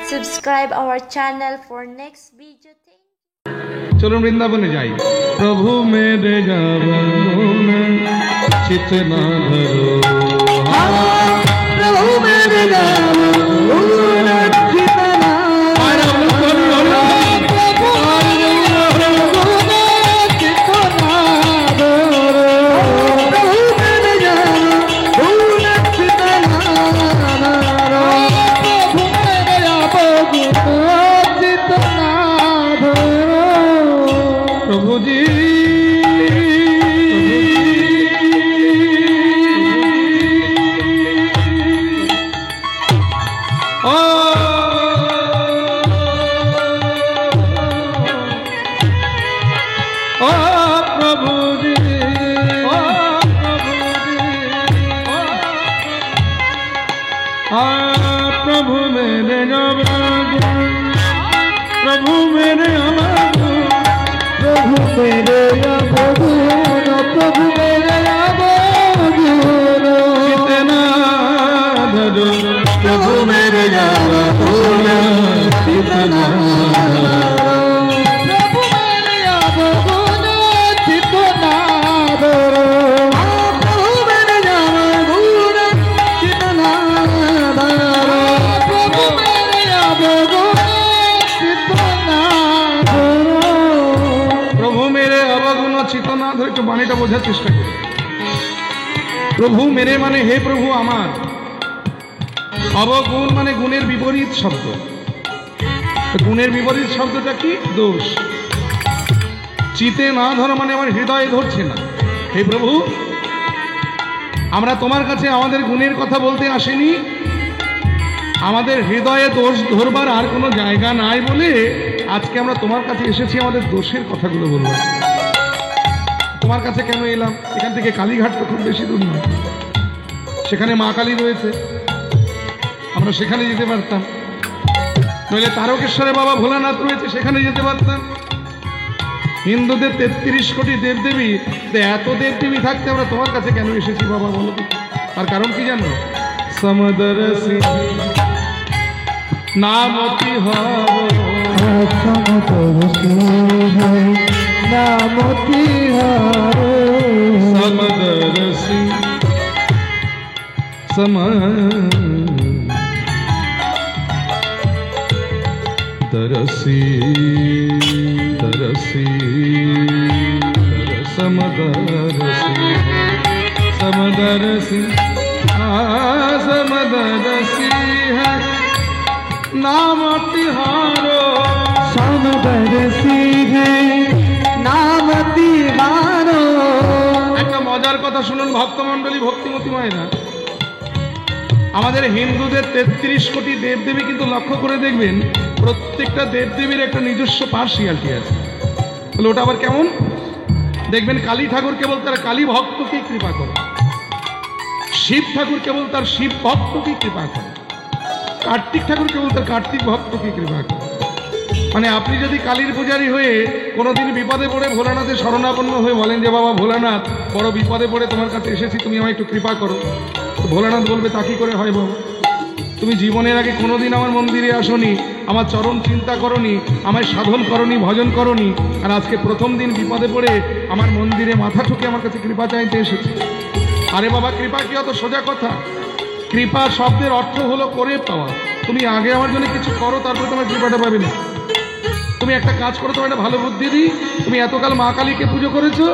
Subscribe our channel for next video. चलो वृंदावने जाई। प्रभु मेरे जावन चित ना धरो, प्रभु मेरे जावन चित ना प्रभु मेरे प्रभु मेरे प्रभु मेरे प्रभु मेरे कितना धरो, प्रभु मेरे कितना বাণীটা বোঝার চেষ্টা করি। প্রভু মেরে মানে হে প্রভু আমার, অবগুণ মানে গুণের বিপরীত শব্দ। গুণের বিপরীত শব্দটা কি? দোষ। চিতে না ধরো মানে আমার হৃদয়ে ধরছে না। হে প্রভু, আমরা তোমার কাছে আমাদের গুণের কথা বলতে আসিনি, আমাদের হৃদয়ে দোষ ধরবার আর কোনো জায়গা নাই বলে আজকে আমরা তোমার কাছে এসেছি আমাদের দোষের কথাগুলো বলবো। তোমার কাছে কেন এলাম? এখান থেকে কালীঘাট তো খুব বেশি দূর নয়, সেখানে মা কালী রয়েছে, আমরা সেখানে যেতে পারতাম। নইলে তারকেশ্বরে বাবা ভোলানাথ রয়েছে, সেখানে যেতে পারতাম। হিন্দুদের 33 কোটি দেবদেবী, এত দেবদেবী থাকতে আমরা তোমার কাছে কেন এসেছি বাবা বলো? তার কারণ কি জানো? সমদরসি নামতি নামতি সমদরসি দরসি দরসি সমদরসি समदरसी समदरसी है नाम तिहारो, समदरसी है नाम तिहारो। একটা মজার কথা শুনুন ভক্তমণ্ডলী, ভক্তিমতী মায়েরা, আমাদের হিন্দুদের 33 কোটি দেবদেবী কিন্তু লক্ষ্য করে দেখবেন প্রত্যেকটা দেবদেবীর একটা নিজস্ব পার্সিয়ালিটি আছে। তাহলে ওটা আবার কেমন? দেখবেন কালী ঠাকুর কেবল তার কালী ভক্তকে কৃপা করে, শিব ঠাকুর কেবল তার শিব ভক্তকে কৃপা করে, কার্তিক ঠাকুর কেবল তার কার্তিক ভক্তকে কৃপা করে। মানে আপনি যদি কালীর পূজারী হয়ে কোনোদিন বিপদে পড়ে ভোলানাথের শরণাপন্ন হয়ে বলেন যে বাবা ভোলানাথ বড় বিপদে পড়ে তোমার কাছে এসেছি, তুমি আমায় একটু কৃপা করো, তো ভোলানাথ বলবে তা কি করে হয় বাবা? তুমি জীবনের আগে কোনোদিন আমার মন্দিরে আসনি, আমার চরণ চিন্তা করনি, আমায় সাধন করনি, ভজন করনি, আর আজকে প্রথম দিন বিপদে পড়ে আমার মন্দিরে মাথা ঠুকে আমার কাছে কৃপা চাইতে এসেছে। আরে বাবা, কৃপা কি অত সোজা কথা? কৃপা শব্দের অর্থ হলো করে পাওয়া। তুমি আগে আমার জন্য কিছু করো, তারপরে তোমার কৃপাটা পাবে না। তুমি একটা কাজ করো, তোমার একটা ভালো বুদ্ধি দিই, তুমি এতকাল মা কালীকে পুজো করেছো,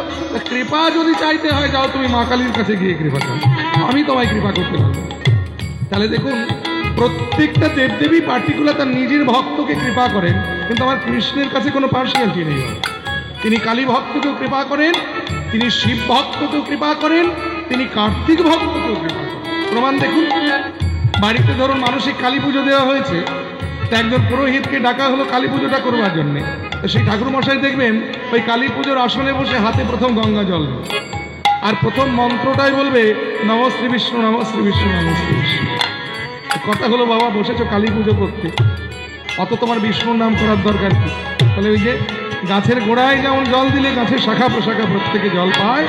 কৃপা যদি চাইতে হয় যাও তুমি মা কালীর কাছে গিয়ে কৃপা চাও, আমি তোমায় কৃপা করতে পারবো। তাহলে দেখুন প্রত্যেকটা দেবদেবী পার্টিকুলার তার নিজের ভক্তকে কৃপা করেন, কিন্তু আমার কৃষ্ণের কাছে কোনো পার্সিয়ালিটি নেই। তিনি কালী ভক্তকেও কৃপা করেন, তিনি শিব ভক্তকেও কৃপা করেন, তিনি কার্তিক ভক্তকেও কৃপা করেন। প্রমাণ দেখুন, বাড়িতে ধরুন মানসিক কালী পুজো দেওয়া হয়েছে, তা একজন পুরোহিতকে ডাকা হলো কালী পুজোটা করবার জন্যে। তো সেই ঠাকুর মশাই দেখবেন ওই কালী পুজোর আসনে বসে হাতে প্রথম গঙ্গা জল, আর প্রথম মন্ত্রটাই বলবে নম শ্রী বিষ্ণু, নম শ্রী বিষ্ণু, নম শ্রী বিষ্ণু। কথা হলো বাবা বসেছো কালী পুজো করতে, অত তোমার বিষ্ণুর নাম করার দরকার কি? তাহলে ওই যে গাছের গোড়ায় যেমন জল দিলে গাছের শাখা প্রশাখা প্রত্যেকে জল পায়,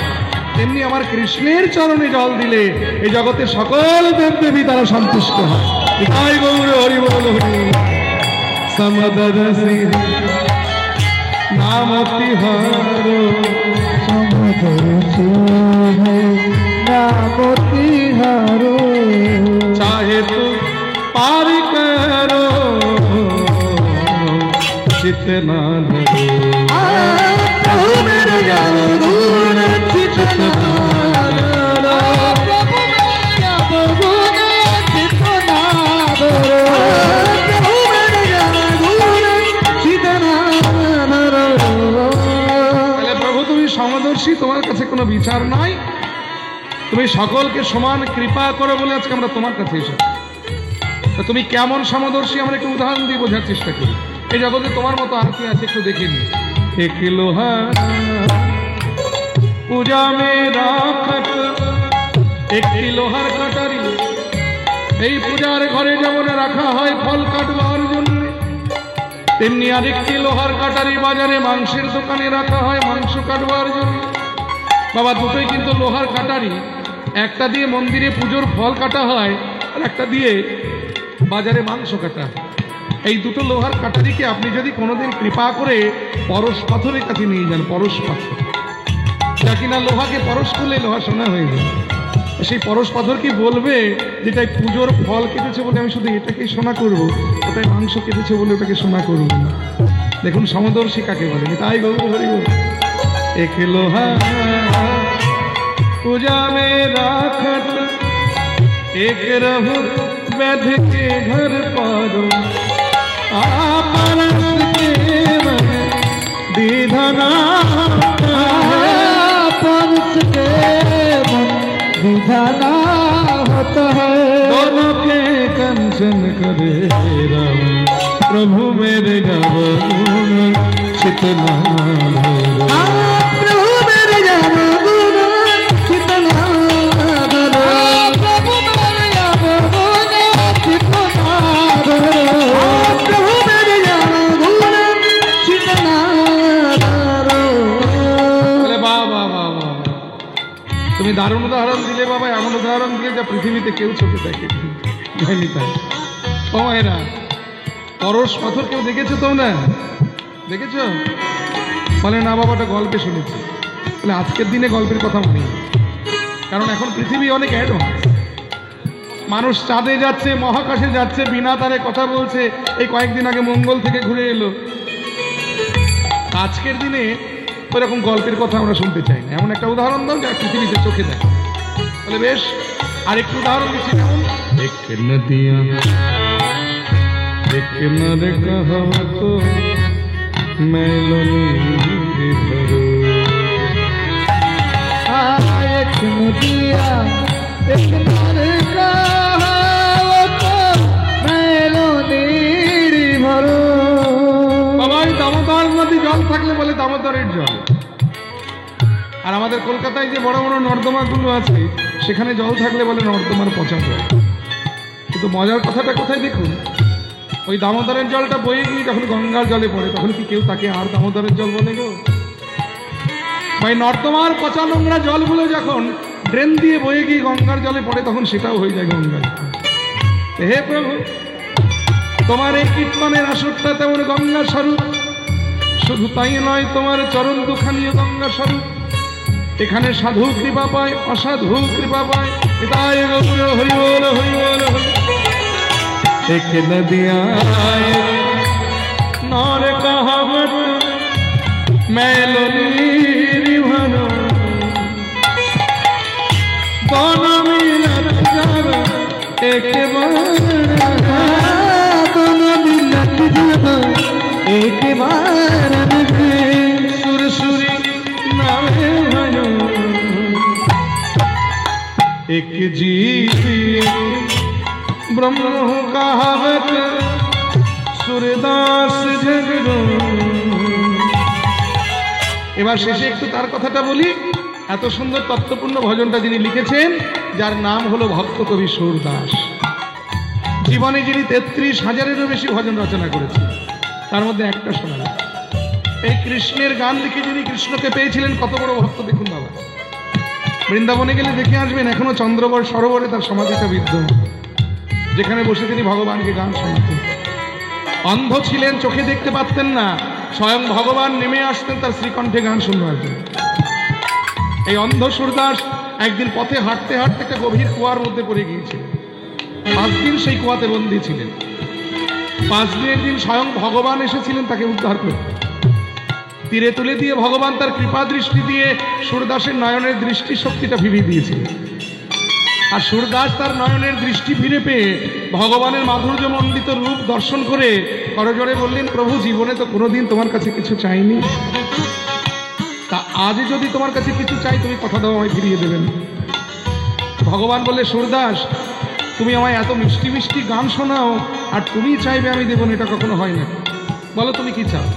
তেমনি আমার কৃষ্ণের চরণে জল দিলে এই জগতের সকল দেবদেবী তারা সন্তুষ্ট হয়। জয় গৌর হরি বল হরি। समदर्शी नाम तिहारो समदर्शी नाम तिहारो चाहे तो पार करो जितना प्रभु मेरे गुण चितना সমদর্শী, তোমার কাছে কোনো বিচার নাই, তুমি সকলকে সমান কৃপা করো বলে আজকে আমরা তোমার কাছে এসেছি। তুমি কেমন সমদর্শী আমরা একটু উদাহরণ দিয়ে বোঝার চেষ্টা করি। এই জগতে তোমার মতো আর কি আছে একটু দেখে নি। এক লোহা পূজা মে রাখত, একটি লোহার কাটারি এই পূজার ঘরে যেমন রাখা হয় ফল কাটবার জন্য, তেমনি আরেকটি লোহার কাটারি বাজারে মাংসের দোকানে রাখা হয় মাংস কাটবার জন্য। বাবা দুটোই কিন্তু লোহার কাটারি, একটা দিয়ে মন্দিরে পুজোর ফল কাটা হয় আর একটা দিয়ে বাজারে মাংস কাটা হয়। এই দুটো লোহার কাটারিকে আপনি যদি কোনোদিন কৃপা করে পরশ পাথরের কাছে নিয়ে যান, পরশ পাথর যা কিনা লোহাকে পরশ করলে লোহা সোনা হয়ে যায়, সেই পরশ পাথর কি বলবে যেটাই পুজোর ফল কেটেছে বলে আমি শুধু এটাকেই সোনা করব, ওটাই মাংস কেটেছে বলে ওটাকে সোনা করব না। দেখুন সমদর্শী কাকে বলে, তাই গৌর হরি বল। এক লোহা পূজা মে রাখত, এক रहु वैध के घर पारो, आपरस के मन विधना, परस के मन विधाना होता है। दोनों के कंचन करे राम, प्रभु मेरे गवगुण चितना भरो। प्रभु मेरे गवगुण चितना भरो, प्रभु मेरे गवगुण चितना भरो, प्रभु मेरे गवगुण चितना भरो। বলে বাহ বাহ বাহ বাহ, তুমি দারুণ উদাহরণ দিলে বাবা, এমন উদাহরণ দিলে যা পৃথিবীতে কেউ চোখে দেখে যায়নি। তাই ও এরা পরশ পাথর কেউ দেখেছো তোমরা? দেখেছ? বলে না বাবাটা গল্পে শুনেছি। বলে আজকের দিনে গল্পের কথা মনে, কারণ এখন পৃথিবী অনেক অ্যাডভান্স, মানুষ চাঁদে যাচ্ছে, মহাকাশে যাচ্ছে, বিনা তারে কথা বলছে। এই কয়েকদিন আগে মঙ্গল থেকে ঘুরে এলো। আজকের দিনে ওইরকম গল্পের কথা আমরা শুনতে চাই না। এমন একটা উদাহরণ দাও যা পৃথিবীতে চোখে দেখে। বলে বেশ, আরেকটু উদাহরণ দিচ্ছি। কেমন? এক নদিয়া এক নর কহাবত মেলনি ভরো, एक नदिया एक नर कहावत मेलो नीड़ी भरो। বাবা এই দামোদর নদী জল থাকলে বলে দামোদরের জল, আর আমাদের কলকাতায় যে বড় বড় নর্দমাগুলো আছে সেখানে জল থাকলে বলে নর্দমার পচা জল। কিন্তু মজার কথাটা কোথায় দেখুন, ওই দামোদরের জলটা বয়ে গিয়ে যখন গঙ্গার জলে পড়ে তখন কি কেউ তাকে আর দামোদরের জল বলে গো? ভাই নর্দমার পচা নোংরা জলগুলো যখন ড্রেন দিয়ে বয়ে গিয়ে গঙ্গার জলে পড়ে তখন সেটাও হয়ে যায় গঙ্গার। হে প্রভু, তোমার এই কীর্তনের আসরটা তেমন গঙ্গা স্বরূপ। শুধু তাই নয়, তোমার চরণ দুখানিও গঙ্গা স্বরূপ। এখানে সাধু কৃপা পায়, অসাধু কৃপা পায়। তাই গৌর হরি বল হরি বল হরি। এক নদিয়া নর কহাবত মেলনি ভরো, दोनों मिलत जब एक बार, दोनों मिलत जब एक बार सुरसुरी नामे भयो, एक जीवी ब्रह्म कहावत सूरदास झगड़ो। এবার শেষে একটু তার কথাটা বলি। এত সুন্দর তত্ত্বপূর্ণ ভজনটা যিনি লিখেছেন, যার নাম হলো ভক্ত কবি সুরদাস। জীবনে যিনি 33,000-এরও বেশি ভজন রচনা করেছেন, তার মধ্যে একটা শোনা যায়। এই কৃষ্ণের গান লিখে যিনি কৃষ্ণকে পেয়েছিলেন, কত বড় ভক্ত দেখুন বাবা। বৃন্দাবনে গেলে দেখে আসবেন, এখনো চন্দ্রবর সরোবরে তার সমাধিটা বিদ্যমান, যেখানে বসে তিনি ভগবানকে গান শোনাতেন। অন্ধ ছিলেন, চোখে দেখতে পারতেন না, স্বয়ং ভগবান নেমে আসতেন তার শ্রীকণ্ঠে গান শুনবার জন্য। এই অন্ধ সুরদাস একদিন পথে হাঁটতে হাঁটতে একটা গভীর কুয়ার মধ্যে পড়ে গিয়েছিলেন। 5 দিন সেই কুয়াতে বন্দী ছিলেন। 5 দিনের দিন স্বয়ং ভগবান এসেছিলেন তাকে উদ্ধার করতে। তীরে তুলে দিয়ে ভগবান তার কৃপা দৃষ্টি দিয়ে সুরদাসের নয়নের দৃষ্টি শক্তিটা ফিরিয়ে দিয়েছিলেন। আর সুরদাস তার নয়নের দৃষ্টি ফিরে পেয়ে ভগবানের মাধুর্যমণ্ডিত রূপ দর্শন করে করজোড়ে বললেন, প্রভু জীবনে তো কোনোদিন তোমার কাছে কিছু চাইনি, তা আজ যদি তোমার কাছে কিছু চাই তুমি কথা দাও আমায় ফিরিয়ে দেবেন। ভগবান বললে, সুরদাস তুমি আমায় এত মিষ্টি মিষ্টি গান শোনাও আর তুমি চাইবে আমি দেবো, এটা কখনো হয় না। বলো তুমি কি চাও?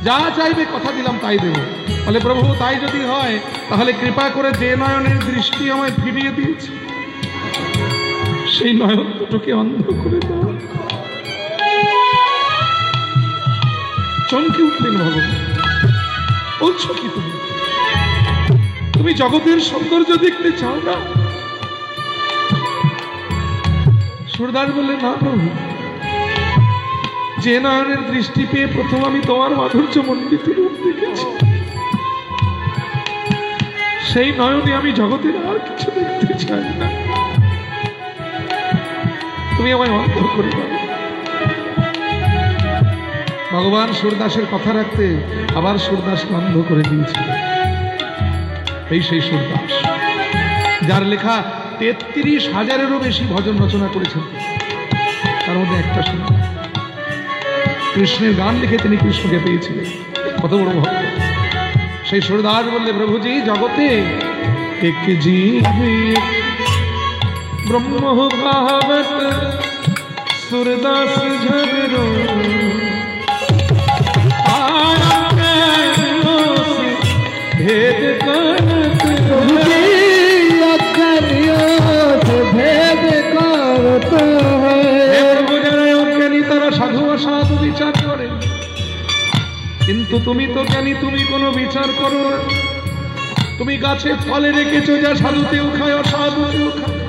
যা চাইবে কথা দিলাম তাই দেব। বলে, প্রভু তাই যদি হয় তাহলে কৃপা করে যে নয়নের দৃষ্টি আমায় ফিরিয়ে দিয়েছে সেই নয়ন দুটোকে অন্ধ করে দাও। চমকে উঠলেন ভগবান। বলছো কি তুমি? তুমি জগতের সৌন্দর্য দেখতে চাও না? সুরদাস বললেন, না প্রভু, যে নয়নের দৃষ্টি পেয়ে প্রথম আমি তোমার মাধুর্যমণ্ডিত রূপ দেখেছি সেই নয়নে আমি জগতের আর কিছু দেখতে চাই না, তুমি আমায় অন্ধ করে দাও। ভগবান সুরদাসের কথা রাখতে আবার সুরদাসকে অন্ধ করে দিয়েছিল। এই সেই সুরদাস যার লেখা 33,000-এরও বেশি ভজন রচনা করেছেন, তার মধ্যে একটা শুনে কৃষ্ণের গান লিখে তিনি কৃষ্ণকে পেয়েছিলেন। কত বড় ভক্ত সেই সুরদাস বললে, প্রভুজি জগতে এক জীব ব্রহ্ম কহাবত সুরদাস ঝরো भेद करत भेद करत জ্ঞানী তারা সাধু অসাধু বিচার করে, কিন্তু তুমি তো জ্ঞানী, তুমি কোনো বিচার করো না। তুমি গাছে ফলে রেখেছো যা সাধুতেও খায় অসাধুতেও খায়,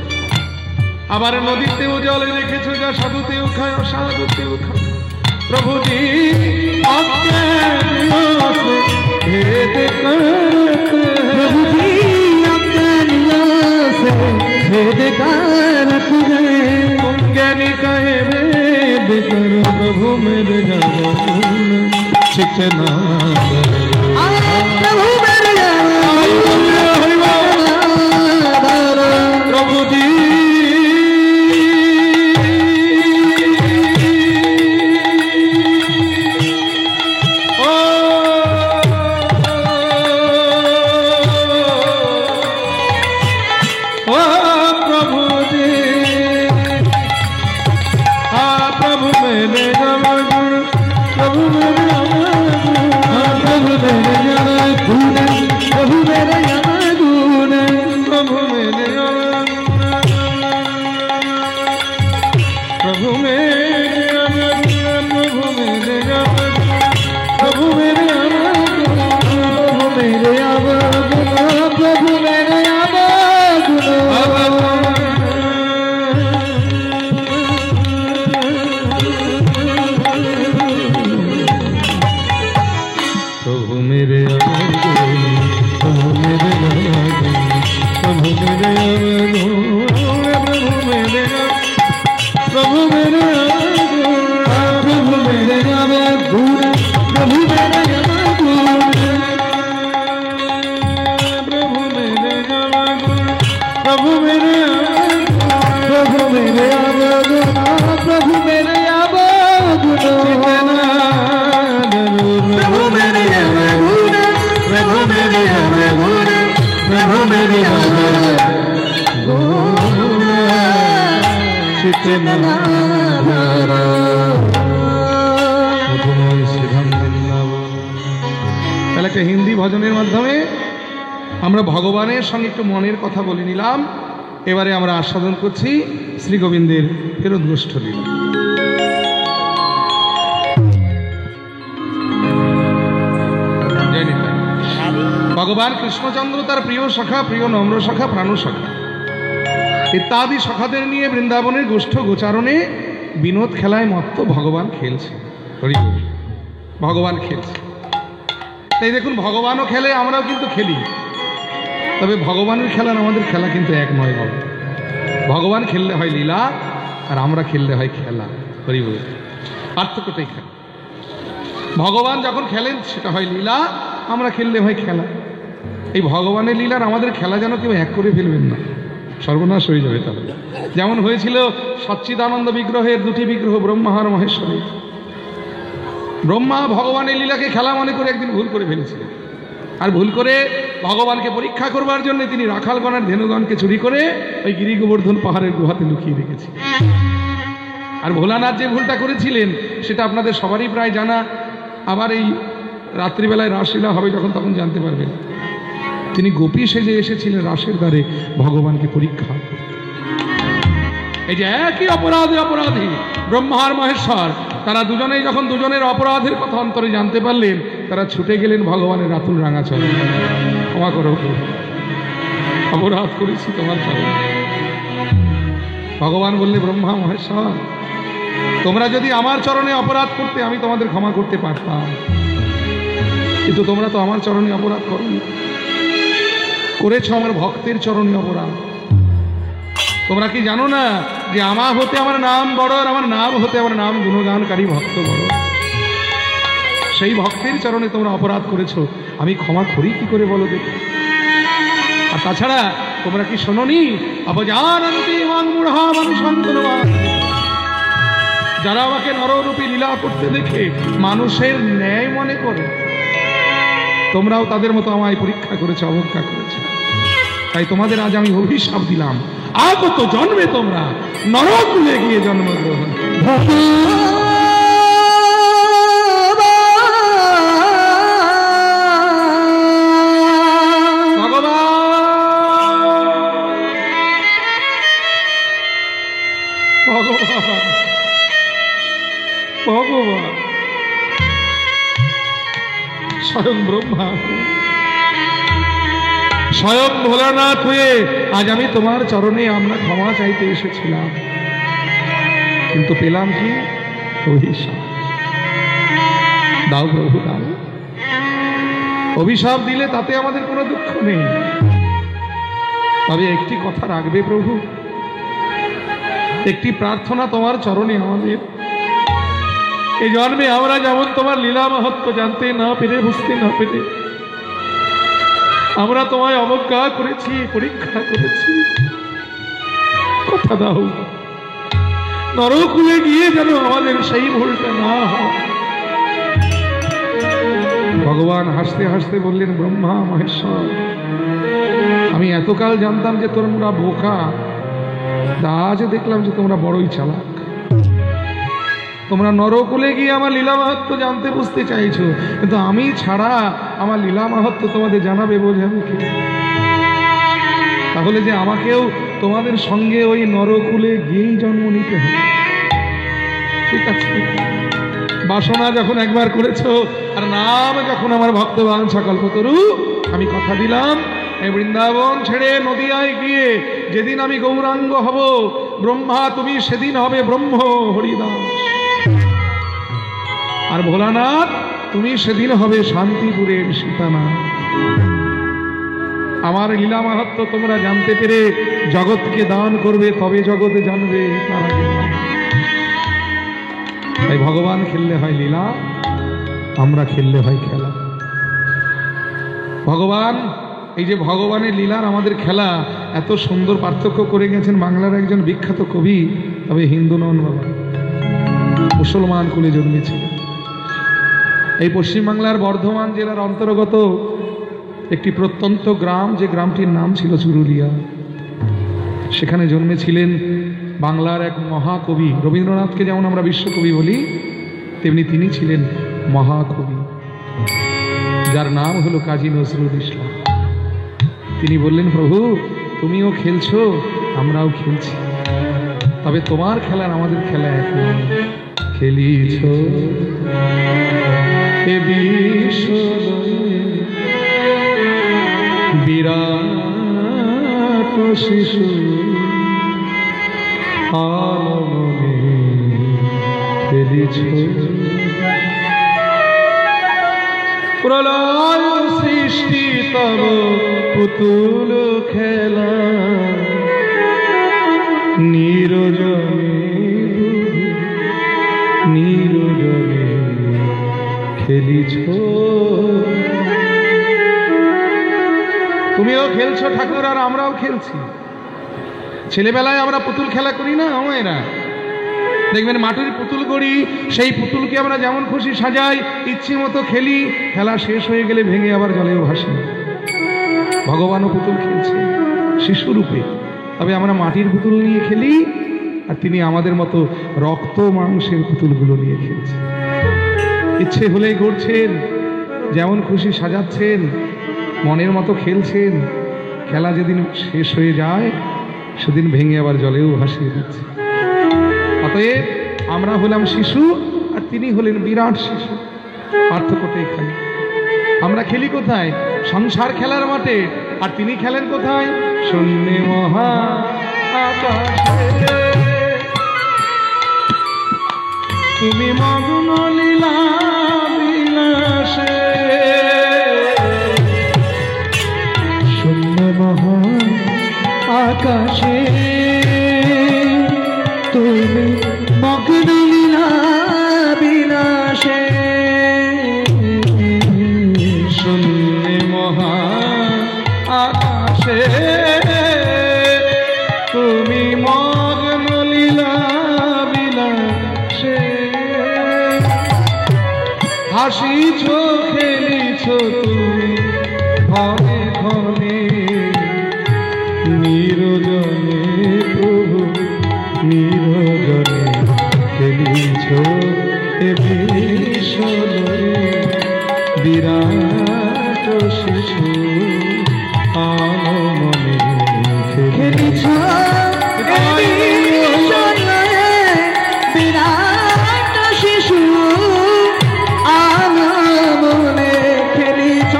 আবার নদীতেও জলে রেখেছো যা সাধুতেও খায় অসাধুতেও খায়। প্রভুজি भेद करत प्रभुजी भेद करत तुम ज्ञानी कहे वेद करो प्रभु मेरे शिक्षना प्रभु मेरे प्रभु जी তাহলে একটা হিন্দি ভজনের মাধ্যমে আমরা ভগবানের সঙ্গে একটু মনের কথা বলে নিলাম। এবারে আমরা আস্বাদন করছি শ্রী গোবিন্দের ফেরতগোষ্ঠ লীলা। ভগবান কৃষ্ণচন্দ্র তার প্রিয় সখা, প্রিয় নম্র সখা, প্রাণ সখা ইত্যাদি সখাদের নিয়ে বৃন্দাবনের গোষ্ঠ গোচারণে বিনোদ খেলায় মত্ত ভগবান খেলছে। ভগবান খেলছে। তাই দেখুন, ভগবানও খেলে, আমরাও কিন্তু খেলি। তবে ভগবানের খেলা আর আমাদের খেলা কিন্তু এক নয় বাবা। ভগবান খেললে হয় লীলা, আর আমরা খেললে হয় খেলা। হরি বল, পার্থক্যটাই খেলা। ভগবান যখন খেলেন সেটা হয় লীলা, আমরা খেললে হয় খেলা। এই ভগবানের লীলার আমাদের খেলা যেন কেউ এক করে ফেলবেন না, সর্বনাশ হয়ে যাবে তাহলে। যেমন হয়েছিল সচ্চিদানন্দ বিগ্রহের দুটি বিগ্রহ, ব্রহ্মা আর মহেশ্বরী। ব্রহ্মা ভগবানের লীলাকে খেলা মনে করে একদিন ভুল করে ফেলেছিলেন, আর ভুল করে ভগবানকে পরীক্ষা করবার জন্য তিনি রাখালগণের ধেনুগণকে চুরি করে ওই গিরি গোবর্ধন পাহাড়ের গুহাতে লুকিয়ে রেখেছে। আর ভোলানাথ যে ভুলটা করেছিলেন সেটা আপনাদের সবারই প্রায় জানা। আবার এই রাত্রিবেলায় রাসলীলা হবে যখন, তখন জানতে পারবেন। তিনি গোপী সেজে এসেছিলেন রাসের দ্বারে ভগবানকে পরীক্ষা। এই যে একই অপরাধী ব্রহ্মা আর মহেশ্বর, তারা দুজনেই যখন দুজনের অপরাধের কথা অন্তরে জানতে পারলেন, তারা ছুটে গেলেন ভগবানের রাতুল রাঙা চরণে। ক্ষমা করো, অপরাধ করেছি তোমার চরণে। ভগবান বললে, ব্রহ্মা মহেশ্বর, তোমরা যদি আমার চরণে অপরাধ করতে আমি তোমাদের ক্ষমা করতে পারতাম, কিন্তু তোমরা তো আমার চরণে অপরাধ করোনি, করেছ আমার ভক্তের চরণে অপরাধ। তোমরা কি জানো না যে আমার হতে আমার নাম বড়, আর আমার নাম হতে আমার নাম গুণগানকারী ভক্ত বড়? সেই ভক্তের চরণে তোমরা অপরাধ করেছো, আমি ক্ষমা করি কি করে বলো দেখি? আর তাছাড়া তোমরা কি শোনোনি, অপজানন্তি মাং মূঢ়ামাং সন্তনবাদ, যারা আমাকে নররূপী লীলা করতে দেখে মানুষের ন্যায় মনে করে, তোমরাও তাদের মতো আমায় পরীক্ষা করেছো, অবজ্ঞা করেছো। তাই তোমাদের আজ আমি অভিশাপ দিলাম, আগত জন্মে তোমরা নরকুলে গিয়ে জন্মগ্রহণ। ভগবান স্বয়ং ব্রহ্মা, স্বয়ং ভোলানাথ হয়ে আজ আমি তোমার চরণে আমরা ক্ষমা চাইতে এসেছিলাম, কিন্তু পেলাম কি? অভিশাপ। দাও প্রভু দাও। অভিশাপ দিলে তাতে আমাদের কোনো দুঃখ নেই, তবে একটি কথা রাখবে প্রভু, একটি প্রার্থনা তোমার চরণে আমাদের। এই জন্মে আমরা যেমন তোমার লীলা মাহাত্ম্য জানতে না পেরে, বুঝতে না পেরে আমরা তোমায় অবজ্ঞা করেছি, পরীক্ষা করেছি, কথা দাও নরকুলে গিয়ে যেন আমাদের সেই ভুলটা না হয়। ভগবান হাসতে হাসতে বললেন, ব্রহ্মা মহেশ্বর, আমি এতকাল জানতাম যে তোমরা বোকা, আজ দেখলাম যে তোমরা বড়ই চালাক। তোমরা নরকুলে গিয়ে আমার লীলা মাহাত্ম্য জানতে বুঝতে চাইছো, কিন্তু আমি ছাড়া আমার লীলা মাহাত্ম্য তোমাদের জানাবে বলে আমি কে? তাহলে যে আমাকেও তোমাদের সঙ্গে ওই নরকুলে গিয়েই জন্ম নিতে হবে। ঠিক আছে, বাসনা যখন একবার করেছো, আর নাম যখন আমার ভক্তবান সকল কতরু, আমি কথা দিলাম এই বৃন্দাবন ছেড়ে নদিয়ায় গিয়ে যেদিন আমি গৌরাঙ্গ হব, ব্রহ্মা তুমি সেদিন হবে ব্রহ্ম হরিদাস, আর ভোলানাথ তুমি সেদিন হবে শান্তিপুরের সীতানাথ। আমার লীলা মাহাত্ম্য তোমরা জানতে পেরে জগৎকে দান করবে, তবে জগতে জানবে, তার আগে নয়। তাই ভগবান খেললে হয় লীলা, আমরা খেললে হয় খেলা। ভগবান, এই যে ভগবানের লীলার আমাদের খেলা, এত সুন্দর পার্থক্য করে গেছেন বাংলার একজন বিখ্যাত কবি, তবে হিন্দু নন বাবা, মুসলমান কুলে জন্মেছিলেন। এই পশ্চিমবাংলার বর্ধমান জেলার অন্তর্গত একটি প্রত্যন্ত গ্রাম, যে গ্রামটির নাম ছিল চুরুলিয়া, সেখানে জন্মেছিলেন বাংলার এক মহাকবি। রবীন্দ্রনাথকে যেমন আমরা বিশ্বকবি বলি, তেমনি তিনি ছিলেন মহাকবি, যার নাম হলো কাজী নজরুল ইসলাম। তিনি বললেন, প্রভু তুমিও খেলছো, আমরাও খেলছি, তবে তোমার খেলার আমাদের খেলা এক নয়। খেলিছ এ বিশ্ব বিরাট শিশু, আলমনে খেলিছ প্রলয় সৃষ্টি তব পুতুল খেলা নিরজনে নিরজনে খেলিছ। তুমিও খেলছো ঠাকুর, আর আমরাও খেলছি। ছেলেবেলায় আমরা পুতুল খেলা করি না আমায়রা? দেখবেন মাটির পুতুল গড়ি, সেই পুতুলকে আমরা যেমন খুশি সাজাই, ইচ্ছে মতো খেলি, খেলা শেষ হয়ে গেলে ভেঙে আবার জলেও ভাসি। ভগবানও পুতুল খেলছে শিশুরূপে, তবে আমরা মাটির পুতুল নিয়ে খেলি, আর তিনি আমাদের মতো রক্ত মাংসের পুতুলগুলো নিয়ে খেলছেন। ইচ্ছে হলেই গড়ছেন, যেমন খুশি সাজাচ্ছেন, মনের মতো খেলছেন। খেলা যেদিন শেষ হয়ে যায় সেদিন ভেঙে আবার জলেও ভাসিয়ে দিচ্ছে। অতএব আমরা হলাম শিশু, আর তিনি হলেন বিরাট শিশু। পার্থক্যটা এখানে। আমরা খেলি কোথায়? সংসার খেলার মাঠে, আর তিনি খেলেন কোথায়? শূন্যে মহা আকাশে। তুমি মগ্ন লীলা বিলাসে। শূন্য মহা আকাশে তুমি মগ্ন লীলা বিলাসে। শূন্য মহা আকাশে তুমি মগ্ন লীলা বিলাসে। হাসিছ খেলিছ তুমি ঘনে ঘনে নিরজনে প্রভু নিরজনে খেলিছ এ বিশ্বরে বিরাট শিশু আনমনে খেলিছ বিরাট শিশু আনমনে খেলিছ।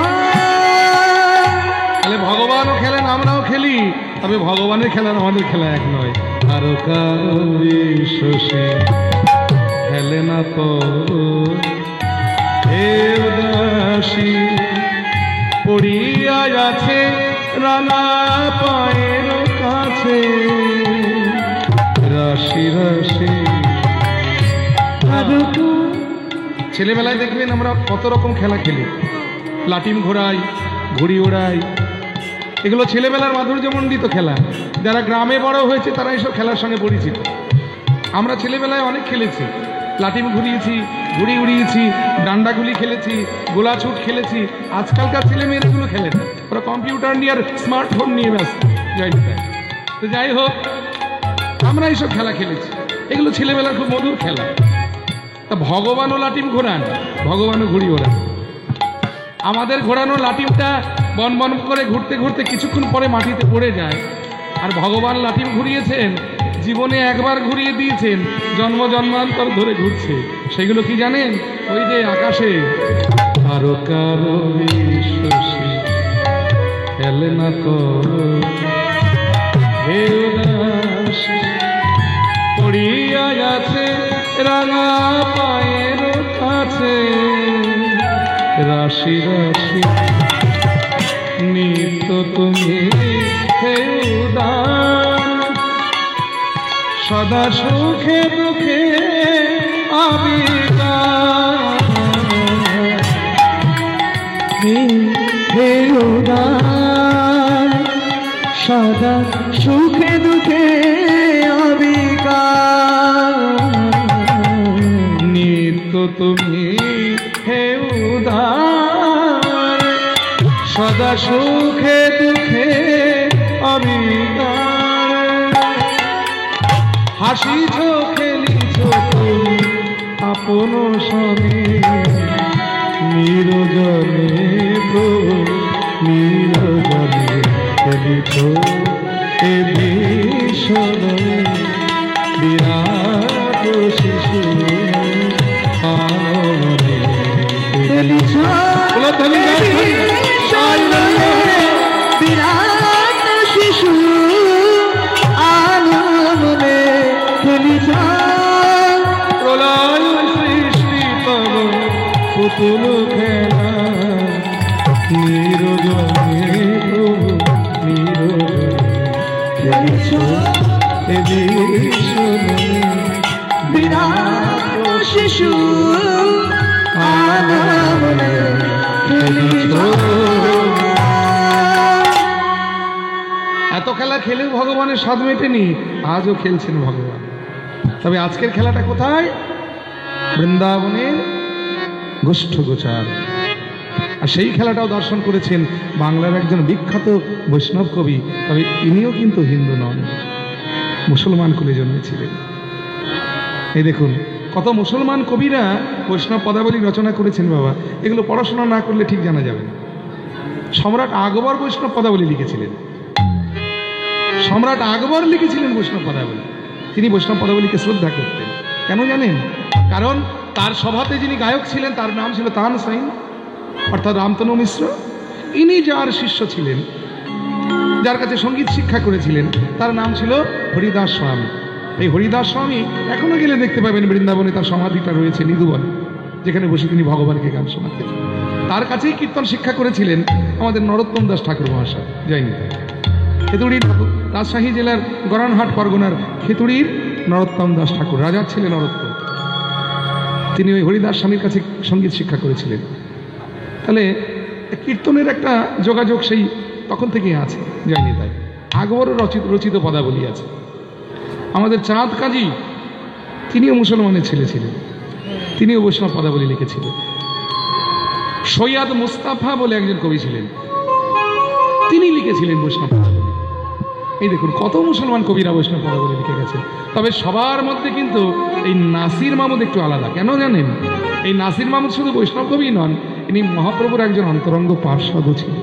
তাহলে ভগবানও খেলেন, আমরাও খেলি, তবে ভগবানের খেলা আমাদের খেলা এক নয়। কারো কারো বিশ্বসে খেলে না তো হে উদাসী পড়িয়া আছে রানা পায়ের কাছে রাশি রাশি। ছেলেবেলায় দেখবেন আমরা কত রকম খেলা খেলি। লাটিম ঘোরাই, ঘুড়ি ওড়াই, এগুলো ছেলেবেলার মাধুর্যমণ্ডিত খেলা। যারা গ্রামে বড় হয়েছে তারা এইসব খেলার সঙ্গে পরিচিত। আমরা ছেলেবেলায় অনেক খেলেছি, লাটিম ঘুরিয়েছি, ঘুড়ি উড়িয়েছি, ডান্ডাগুলি খেলেছি, গোলাছুট খেলেছি। আজকালকার ছেলে মেয়েরা এগুলো খেলে না, ওরা কম্পিউটার নিয়ে আর স্মার্টফোন নিয়ে ব্যস্ত। তো যাই হোক, আমরা এইসব খেলা খেলেছি, এগুলো ছেলেবেলার খুব মধুর খেলা। তা ভগবানও লাটিম ঘোরান, ভগবানও ঘুড়ি ওড়ান। আমাদের ঘোরানো লাটিমটা বন বন করে ঘুরতে ঘুরতে কিছুক্ষণ পরে মাটিতে পড়ে যায়, আর ভগবান লাটিম ঘুরিয়েছেন, জীবনে একবার ঘুরিয়ে দিয়েছেন, জন্ম জন্মান্তর ধরে ঘুরছে। সেগুলো কি জানেন? ওই যে আকাশে কারো কারো বিশ্বসে খেলে না তো হে উদাসী পড়িয়া আছে রাঙা পায়ের কাছে রাশি রাশি। নিত্য তুমি হে উদার সদা সুখে দুঃখে আবির্ভাব। হে উদার সদা সুখে দুঃখে অবিকার। নিত্য তুমি হে উদার সদা সুখে দুঃখে অবিকার। হাসিছ খেলিছ তুমি আপন সনে নিরজনে প্রভু নিরজনে খেলিছ এ বিশ্বরে বিরাট শিশু আনমনে খেলিছ বিরাট শিশু আনমনে খেলিছ। প্রলয় সৃষ্টি তব পুতুল খেলা খেলেছ এ বিশ্বনে বিরাট শিশু আনন্দে খেলেছ। এত খেলা খেলেও ভগবানের স্বাদ মেটেনি, আজও খেলছেন ভগবান। তবে আজকের খেলাটা কোথায়? বৃন্দাবনের গোষ্ঠ গোচার। আর সেই খেলাটাও দর্শন করেছেন বাংলার একজন বিখ্যাত বৈষ্ণব কবি। তবে ইনিও কিন্তু হিন্দু নন, মুসলমান কুলে জন্মেছিলেন। এই দেখুন কত মুসলমান কবিরা বৈষ্ণব পদাবলী রচনা করেছেন বাবা, এগুলো পড়াশোনা না করলে ঠিক জানা যাবে না। সম্রাট আকবর বৈষ্ণব পদাবলী লিখেছিলেন, সম্রাট আকবর লিখেছিলেন বৈষ্ণব পদাবলী। তিনি বৈষ্ণব পদাবলীকে শ্রদ্ধা করতেন। কেন জানেন? কারণ তার সভাতে যিনি গায়ক ছিলেন তার নাম ছিল তানসেন, অর্থাৎ রামতনু মিশ্র। ইনি যার শিষ্য ছিলেন, যার কাছে সঙ্গীত শিক্ষা করেছিলেন, তার নাম ছিল হরিদাস স্বামী। এই হরিদাস স্বামী এখনো গেলে দেখতে পাবেন বৃন্দাবনে তার সমাধিটা রয়েছে নিধুবনে, যেখানে বসে তিনি ভগবানকে গান শোনাতেন। তার কাছেই কীর্তন শিক্ষা করেছিলেন আমাদের নরোত্তম দাস ঠাকুর মহাশয়। যায়নি খেতুড়ির রাজশাহী জেলার গরানহাট পরগনার খেতুড়ির নরোত্তম দাস ঠাকুর, রাজার ছেলে নরোত্তম, তিনি ওই হরিদাস স্বামীর কাছে সঙ্গীত শিক্ষা করেছিলেন। তাহলে কীর্তনের একটা যোগাযোগ সেই তখন থেকেই আছে। যায়নি তাই আকবরও রচিত পদাবলী আছে। আমাদের চাঁদ কাজী তিনিও মুসলমানের ছেলে ছিলেন, তিনিও বৈষ্ণব পদাবলী লিখেছিলেন। সৈয়দ মুস্তাফা বলে একজন কবি ছিলেন, তিনি লিখেছিলেন বৈষ্ণব পদাবলী। এই দেখুন কত মুসলমান কবিরা বৈষ্ণব পদাবলী লিখে গেছেন। তবে সবার মধ্যে কিন্তু এই নাসির মাহমুদ একটু আলাদা। কেন জানেন? এই নাসির মাহমুদ শুধু বৈষ্ণব কবি নন, ইনি মহাপ্রভুর একজন অন্তরঙ্গ পার্শ্বদ ছিলেন।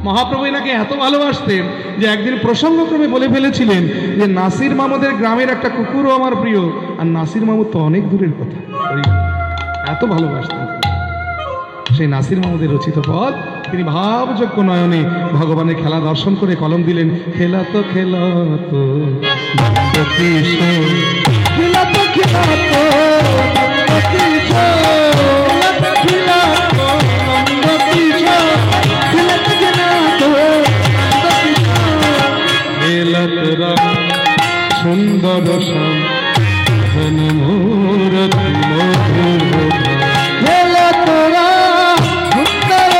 মহাপ্রভু এনাকে এত ভালোবাসতেন যে একদিন প্রসঙ্গক্রমে বলে ফেলেছিলেন যে নাসির মাহমুদের গ্রামের একটা কুকুরও আমার প্রিয়, আর নাসির মাহমুদ তো অনেক দূরের কথা। এত ভালোবাসতেন সেই নাসির মাহমুদের রচিত পদ তিনি ভাবযোগ্য নয়নে ভগবানের খেলা দর্শন করে কলম দিলেন। খেলা তো খেলা তো খেলা তো খেলা তো সুন্দর খেলা তোরা সুন্দর মহদমূরতি মধুর খেলা তোরা সুন্দর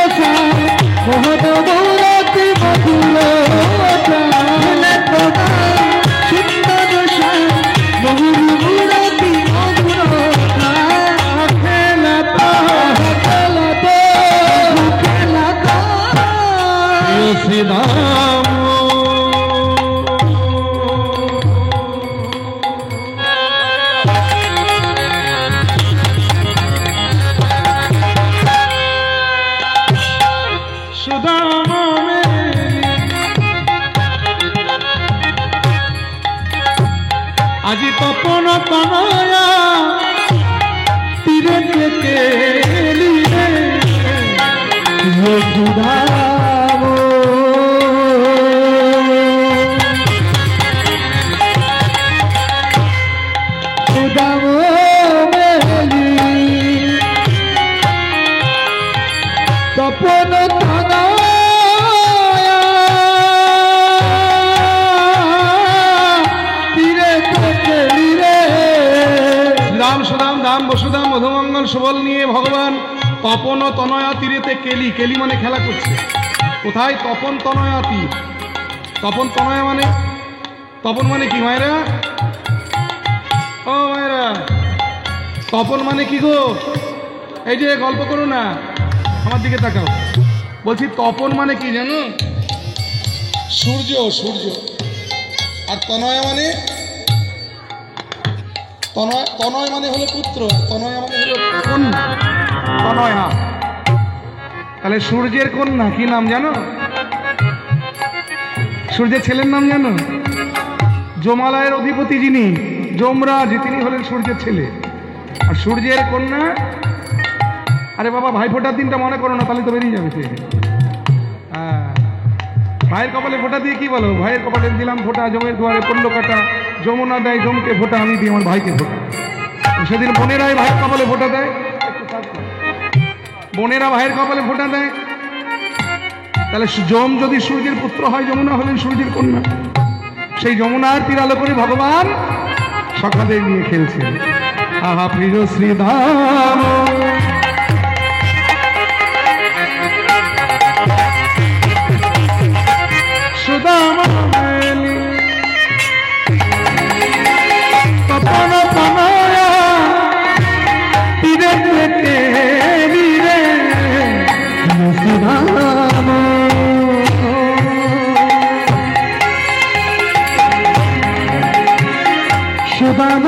মহুরমূরতি মধুর খেলা তো খেলা তো খেলা তো শ্রীরাম আজি তপন তনয়া তীরে থেকে তপন বসুধাম মধুমঙ্গল সুবল নিয়ে ভগবান তপন তনয়া তীরেতে কেলি, কেলি মানে খেলা করছে। কোথায়? তপন তনয়া তীর। তপন তনয়া মানে, তপন মানে কি মায়েরা? ও মায়েরা, তপন মানে কি গো? এই যে গল্প করো না, আমার দিকে তাকাও। বলছি তপন মানে কি জানো? সূর্য, সূর্য। আর তনয়া মানে, তনয় মানে হলো পুত্র, তনয়া মানে হলো কন্যা। তনয়া তাহলে সূর্যের কন্যা কি নাম জানো? সূর্যের ছেলের নাম জানো? যমালয়ের অধিপতি যিনি যমরাজ, তিনি হলেন সূর্যের ছেলে। আর সূর্যের কন্যা, আরে বাবা ভাইফোঁটার দিনটা মনে করো না, তাহলে তো বেরিয়ে যাবে। হ্যাঁ, ভাইয়ের কপালে ফোঁটা দিয়ে কি বলো? ভাইয়ের কপালে দিলাম ফোঁটা, জমের দুয়ারে পড়লো কাটা, যমুনা দেয় জমকে ফোঁটা, আমি দিই আমার ভাইকে ফোঁটা। সেদিন বোনেরাই ভাইয়ের কপালে ফোঁটা দেয়, বোনেরা ভাইয়ের কপালে ফোঁটা দেয়। তাহলে যম যদি সূর্যের পুত্র হয়, যমুনা হলেন সূর্যের কন্যা। সেই যমুনার তীরালো করে ভগবান সখাদের নিয়ে খেলছেন। আহা প্রিয় শ্রীধাম সুদাম তপন তনয়া তীরে থেকে রে শ্রীধাম সুদাম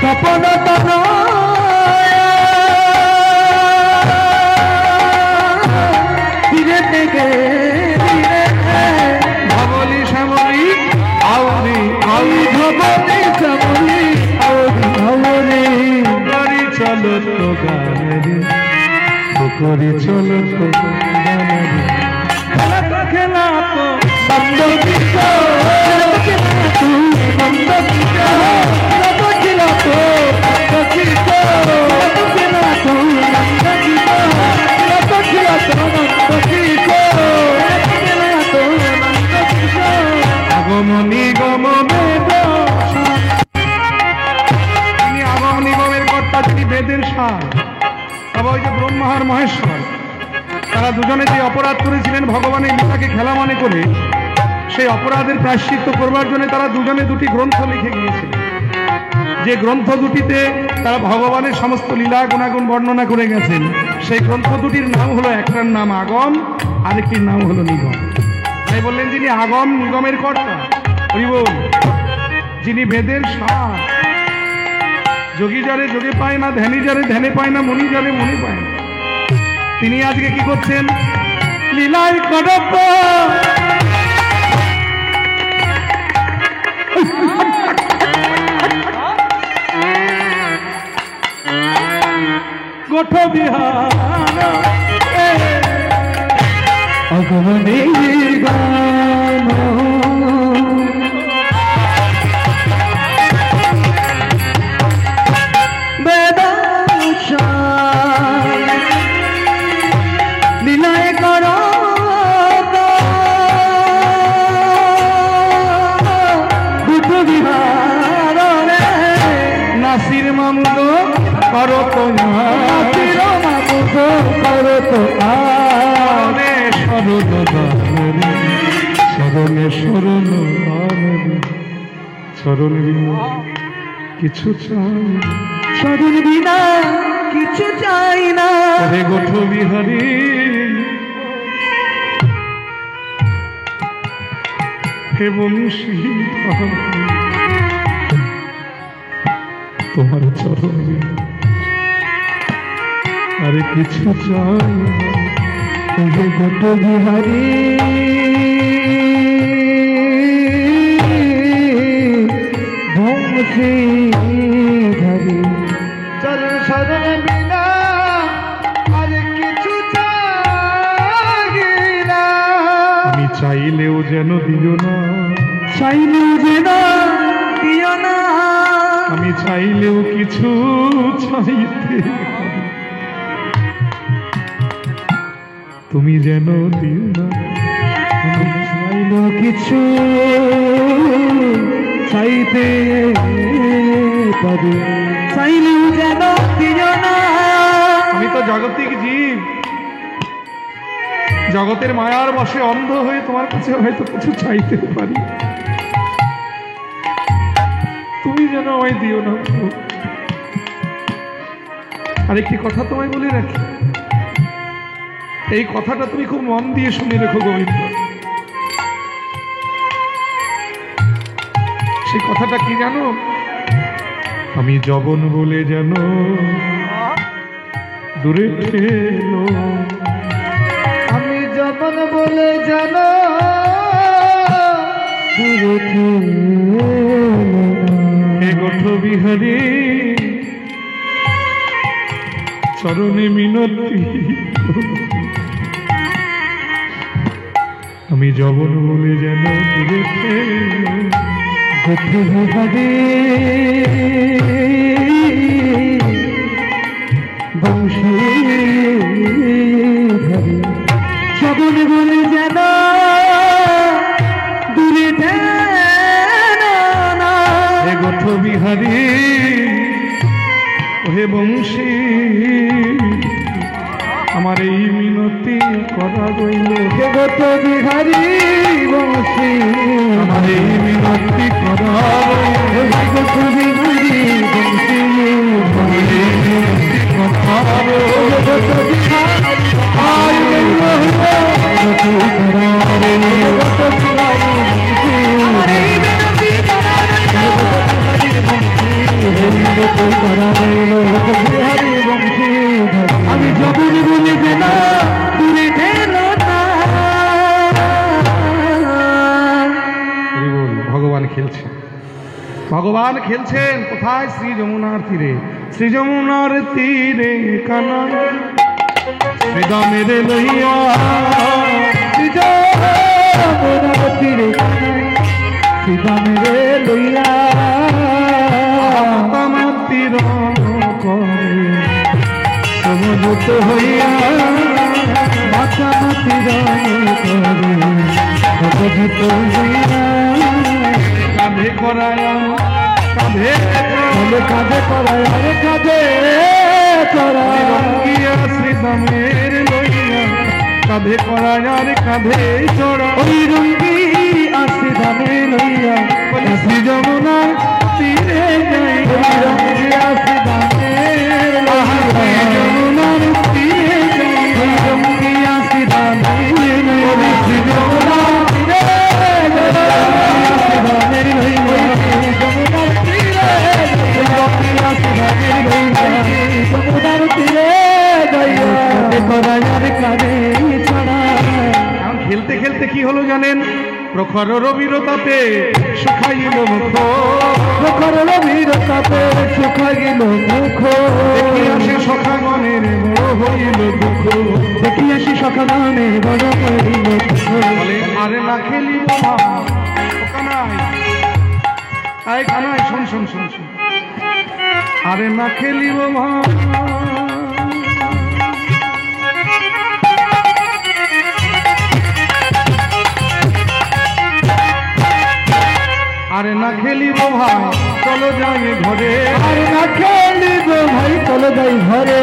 তপন তনয়া তীরে থেকে ভবলি শ্যামলি আউরি আউরি ভবলি শ্যামলি আউরি আউরি করি চলো তো গানে করি চলো তো গানে খেলা তো বন্ধ বিষ বন্ধ বিষ খেলা তো আগম নিগম বেদ তিনি আগম নিগমের কর্তা, তিনি বেদের সার। তবে ওই যে ব্রহ্মা আর মহেশ্বর তারা দুজনে যে অপরাধ করেছিলেন ভগবানের লীলাকে খেলা মনে করে, সেই অপরাধের প্রায়শ্চিত্ত করবার জন্য তারা দুজনে দুটি গ্রন্থ লিখে গিয়েছিলেন। যে গ্রন্থ দুটিতে তারা ভগবানের সমস্ত লীলা গুণাগুণ বর্ণনা করে গেছেন, সেই গ্রন্থ দুটির নাম হলো, একটার নাম আগম, আরেকটির নাম হলো নিগম। তাই বললেন যিনি আগম নিগমের কর্তা, হরি বল, যিনি বেদের সার, যোগী যারে যোগে পায় না, ধ্যানী যারে ধ্যানে পায় না, মনি যারে মনে পায় না, তিনি আজকে কি করছেন? লীলায় কদব্য গোঠ বিহার অগমনে গান বেদাশা লীলায় কর গোঠ বিহার নাসির মামুদ করো তো নাসির মামুদ করো তো আরে শরণ দানে শরণে শরণ দানে শরণ বিনা কিছু চাই, শরণ বিনা কিছু চাই না রে গোঠ বিহারী। হে বংশী তোমার চরণ আরে কিছু চাই না গোঠ বিহারী। বংশী ধরি চরণ শরণ বিনা আরে কিছু চাই না। আমি চাইলেও যেন দিও না, চাইলেও যেন দিও না, আমি চাইলেও কিছু চাইতে তুমি যেন দিও না, আমি চাইলেও কিছু চাইতে পারি, চাইলেও যেন দিও না। আমি তো জাগতিক জীব, জগতের মায়ার বশে অন্ধ হয়ে তোমার কাছে হয়তো কিছু চাইতে পারি, তুমি যেন আমায় দিও না। আরেকটি কথা তোমায় বলে রাখি, এই কথাটা তুমি খুব মন দিয়ে শুনে রেখো গোবিন্দ। সেই কথাটা কি জানো? আমি যবন বলে যেন দূরে ঠেলো, আমি যবন বলে যেন দূরে ঠেলো। হে গোঠ বিহারী চরণে মিনতি, আমি যবন বলে যেন দূরে ঠেলো। গোঠ বিহারী বংশী ধরে শ্রবণ বলে যেন দূরে হে গোঠ বিহারী হে বংশী আমার এই মিনতি করা রইল হে গোঠ বিহারী বংশী আমার এই মিনতি করা রইল হে গোঠ বিহারী বংশী আমার এই মিনতি করা রইল হে গোঠ বিহারী আয় রইল গোঠ বিহারী গোঠ বিহারী আমার এই মিনতি করা আমি যখন বলে গেল দূরে গেল না। ভগবান খেলছেন, ভগবান খেলছেন কোথায়? শ্রী যমুনার তীরে। শ্রী যমুনার তীরে কানা শ্রীদামের লইয়া শ্রী যমুনার তীরে শ্রীদামের লইয়া সমুদ্র হইয়া মাতামাতি কাঁধে করায় কাঁধে কাঁধে করায় কাঁধে করাইয়া শ্রীদামের লইয়া কাঁধে করায় আর কাঁধে চড়া ওই রঙ্গি আসি দামে লইয়া শ্রী যমুনা তীরে যাই রঙ্গি আসি দামের যমুনার তীরে যাই রঙ্গি আসি দামে শ্রী যমুনা তীরে দামের লইয়া যমুনার তীরে রঙ্গি আসি দামের লইয়া যমুনার তীরে যাইয়া করায় আর কাঁধে ছড়া। খেলতে খেলতে কি হলো জানেন? প্রখর রবির তাপে শুকাইল মুখ, প্রখর রবির তাপে শুকাইল মুখ, দেখিয়াছি সখাগণের বড় হইল দুঃখ, দেখিয়াছি সখাগণের বড় হইল দুঃখ। বলে আরে না খেলিব কানাই, আয় কানাই শোন শোন শোন শোন, আরে না খেলিব আরে না খেলিব ভাই চলো যাই ঘরে, আরে না খেলিব ভাই চলো যাই ঘরে,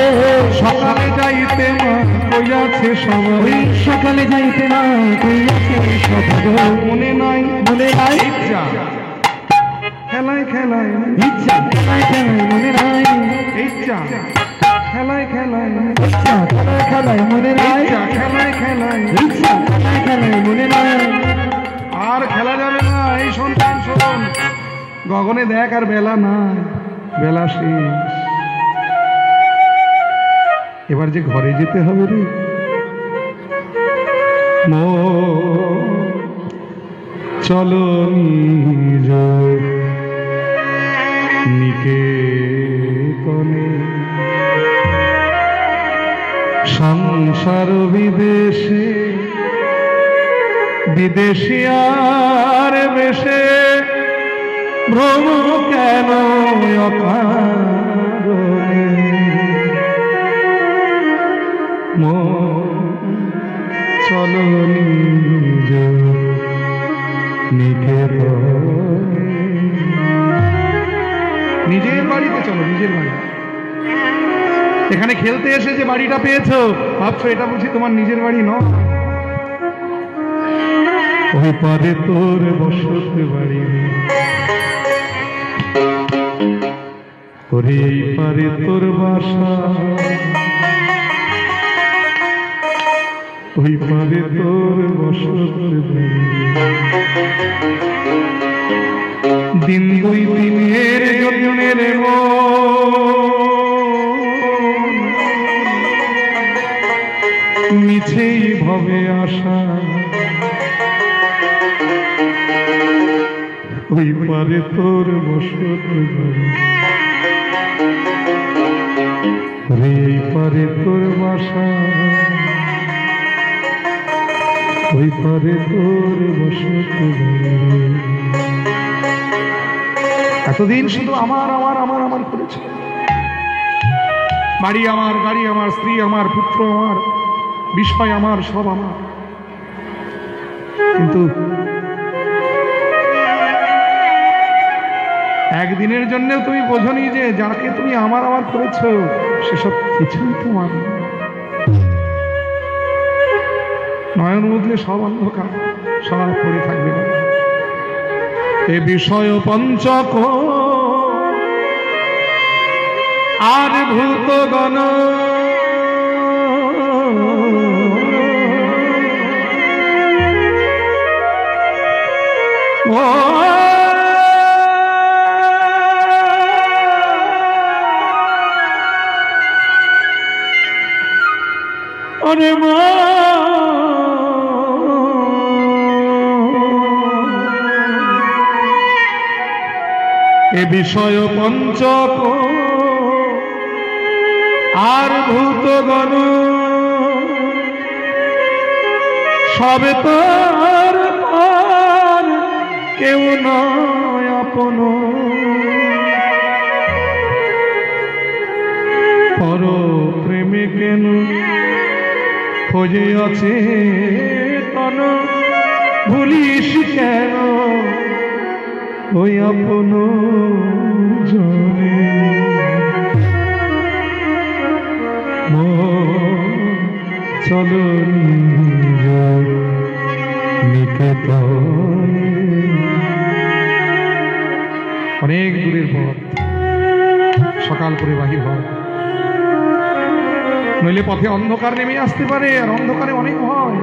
সকালে যাইতে মা কইয়াছে সবাই, সকালে যাইতে মা কইয়াছে সবাই, মনে নাই মনে নাই ইচ্ছা খেলায় খেলায় ইচ্ছা খেলায় খেলায় মনে নাই ইচ্ছা খেলায় খেলায় ইচ্ছা খেলায় খেলায় মনে নাই খেলায় খেলায় ইচ্ছা খেলায় খেলায় মনে নাই। আর খেলা যাবে না এই সন্তান শোন, গগনে দেখ আর বেলা নাই, বেলা শেষ, এবার যে ঘরে যেতে হবে রে। চলো নিজ নিকেতনে সংসার বিদেশে বিদেশিয়ার বেশে ভ্রম কেন অকারণে, চলো নিজ নিকেতনে। নিজের বাড়িতে চলো, নিজের বাড়ি। এখানে খেলতে এসে যে বাড়িটা পেয়েছো ভাবছো এটা বুঝি তোমার নিজের বাড়ি নয়, ওই পারে তোর বসত বাড়ি, ওরে এই পারে তোর বাসা, ওই পারে তোর বসত বাড়ি। দিন দুই দিনের যতনের মিছেই ভবে আসা, ওই পারে তোর বসত বাড়ি, রে এই পারে তোর বাসা, ওই পারে তোর বসত বাড়ি। এতদিন শুধু আমার আমার আমার আমার করেছে, বাড়ি আমার, গাড়ি আমার, স্ত্রী আমার, পুত্র আমার, বিষয় আমার, সব আমার। কিন্তু একদিনের জন্য তুমি বোঝনি যে যাকে তুমি আমার আমার করেছ সেসব কিছুই তোমার নয়ন বুঝলে সব অন্ধকার, সব পড়ে থাকবে না। এ বিষয় পঞ্চক আর ভূতগণ ওরে মা এ বিষয় পঞ্চক আর ভূতগণ সবে তার পর কেউ নয় আপন, পর প্রেমে কেন খোঁজে আছে তন, ভুলিস কেন ওই আপন জনে। চলো নিকেতনে। অনেক দূরের পথ, সকাল করে বাহির হয়, নইলে পথে অন্ধকার নেমে আসতে পারে। আর অন্ধকারে অনেক ভয়,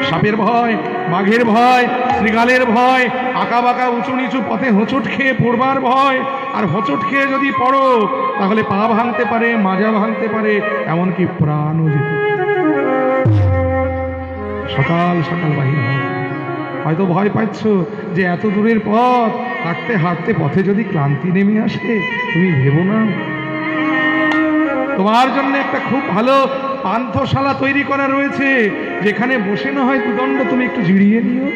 সাপের ভয়, বাঘের ভয়, শৃগালের ভয়, আঁকা বাঁকা উঁচু নিচু পথে হোঁচট খেয়ে পড়বার ভয়। আর হোঁচট খেয়ে যদি পড়ো তাহলে পা ভাঙতে পারে, মাজা ভাঙতে পারে, এমনকি প্রাণও যেতে। সকাল সকাল বাহির হয়। হয়তো ভয় পাচ্ছ যে এত দূরের পথ হাঁটতে হাঁটতে পথে যদি ক্লান্তি নেমে আসে, তুমি ভেবো না তোমার জন্য একটা খুব ভালো পান্থশালা তৈরি করা রয়েছে, যেখানে বসে না হয় দুদণ্ড তুমি একটু জিরিয়ে নিও।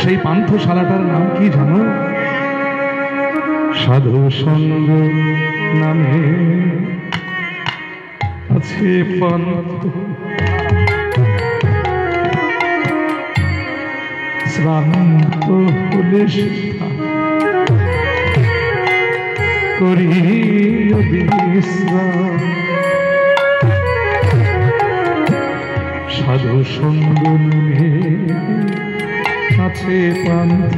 সেই পান্থশালাটার নাম কি জানো? সাধু সঙ্গ নামে আছে পান্থ। শ্রান্ত হলে করি বিশ্রাম, সাধু সঙ্গ নামে আছে পান্থ।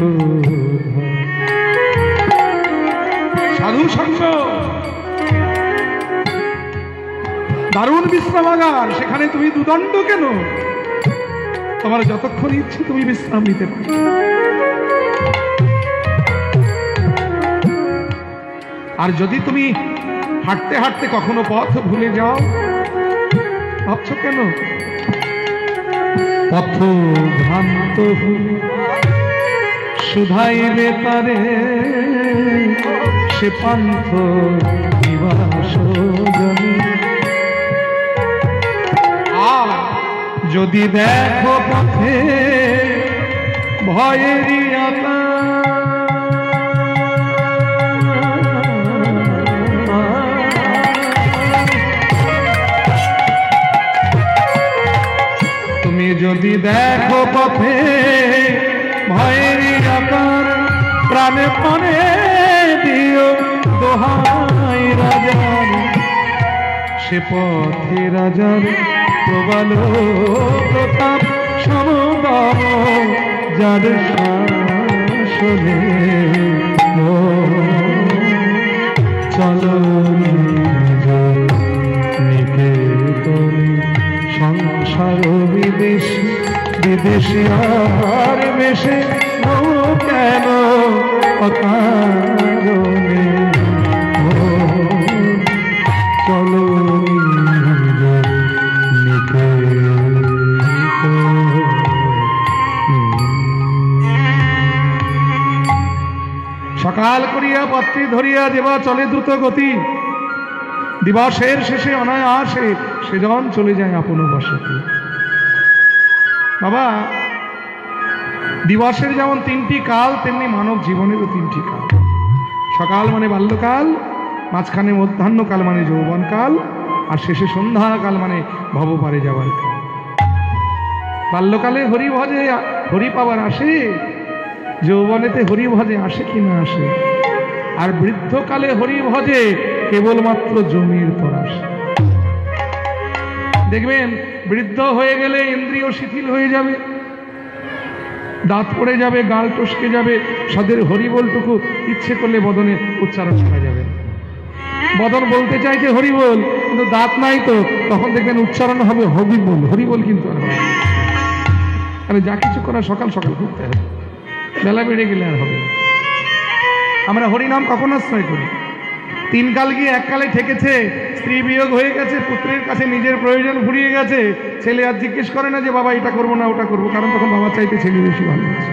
সাধু সঙ্গ দারুণ বিশ্রামাগার, সেখানে তুমি দুদণ্ড কেন, তোমার যতক্ষণ ইচ্ছে তুমি বিশ্রাম নিতে পারো। আর যদি তুমি হাঁটতে হাঁটতে কখনো পথ ভুলে যাও, ভাবছো কেন? পথ ভ্রান্ত শুধাইবে তারে, সে পান্থ নিবাস জনে। যদি দেখো পথে ভয়েরই আতা, তুমি যদি দেখো পথে ভয়েরই আকার, প্রাণে প্রাণে দিও দোহাই রাজার। সে পথে রাজার প্রবল প্রতাপ সমদম, যার শাসনে চলো নিকেতন। সংসার বিদেশ বিদেশে আর বেশে কেন অকারণে, চলো সকাল করিয়া পত্রী ধরিয়া দেবা চলে দ্রুত গতি। দিবসের শেষে অনায়াসে সেজন চলে যায় আপন বসতি। বাবা, দিবসের যেমন তিনটি কাল, তেমনি মানব জীবনেরও তিনটি কাল। সকাল মানে বাল্যকাল, মাঝখানে মধ্যাহ্নকাল মানে যৌবনকাল, আর শেষে সন্ধ্যাকাল মানে ভবপারে যাওয়ার কাল। বাল্যকালে হরি ভজে হরি পাওয়ার আসে, যৌবনেতে হরি ভজে আসে কি না আসে, আর বৃদ্ধকালে হরি ভজে কেবলমাত্র জমির তরাস। দেখবেন বৃদ্ধ হয়ে গেলে ইন্দ্রিয় শিথিল হয়ে যাবে, দাঁত পড়ে যাবে, গাল টসকে যাবে, সাদের হরিবোলটুকু ইচ্ছে করলে বদনে উচ্চারণ করা যাবে। বদন বলতে চাইছে হরিবোল, কিন্তু দাঁত নাই তো, তখন দেখবেন উচ্চারণ হবে হরিবোল, হরিবোল কিন্তু আর হবে না। কারণ যা কিছু করা সকাল সকাল করতে হবে, বেলা বেড়ে গেলে আর হবে না। আমরা হরিনাম কখন আশ্রয় করি? 3 কাল গিয়ে 1 কালে ঠেকেছে, স্ত্রী বিয়োগ হয়ে গেছে, পুত্রের কাছে নিজের প্রয়োজন ফুরিয়ে গেছে, ছেলে আর জিজ্ঞেস করে না যে বাবা এটা করবো না ওটা করবো, কারণ তখন বাবা চাইতে ছেলে বেশি ভালোবাসে।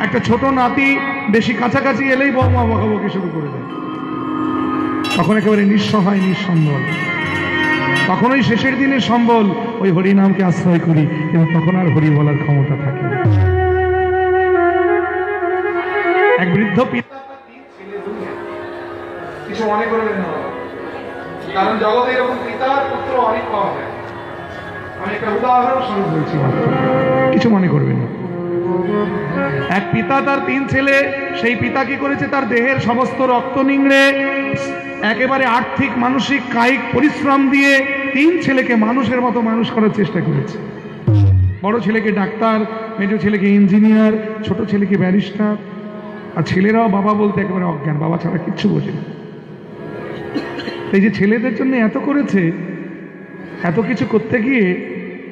একটা ছোট নাতি বেশি কাছাকাছি এলেই বৌমা বকাবকি শুরু করে দেয়, তখন একেবারে নিঃসহায় নিঃসম্বল। তখনই শেষের দিনের সম্বল ওই হরিনামকে আশ্রয় করি, এবং তখন আর হরি বলার ক্ষমতা থাকে। এক বৃদ্ধ পিতা, কিছু মনে করবেন না, কারণ জগতে এরকম পিতার পুত্র অনেক পাওয়া যায়। আমি একটা উদাহরণ স্বরূপ বলছি, কিছু মনে করবেন না। এক পিতা, তার 3 ছেলে। সেই পিতা কি করেছে? তার দেহের সমস্ত রক্ত নিংড়ে একেবারে আর্থিক মানসিক কায়িক পরিশ্রম দিয়ে 3 ছেলেকে মানুষের মতো মানুষ করার চেষ্টা করেছে। বড় ছেলেকে ডাক্তার, মেজো ছেলেকে ইঞ্জিনিয়ার, ছোট ছেলেকে ব্যারিস্টার। আর ছেলেরাও বাবা বলতে একেবারে অজ্ঞান, বাবা ছাড়া কিচ্ছু বোঝে না। এই যে ছেলেদের জন্য এত করেছে, এত কিছু করতে গিয়ে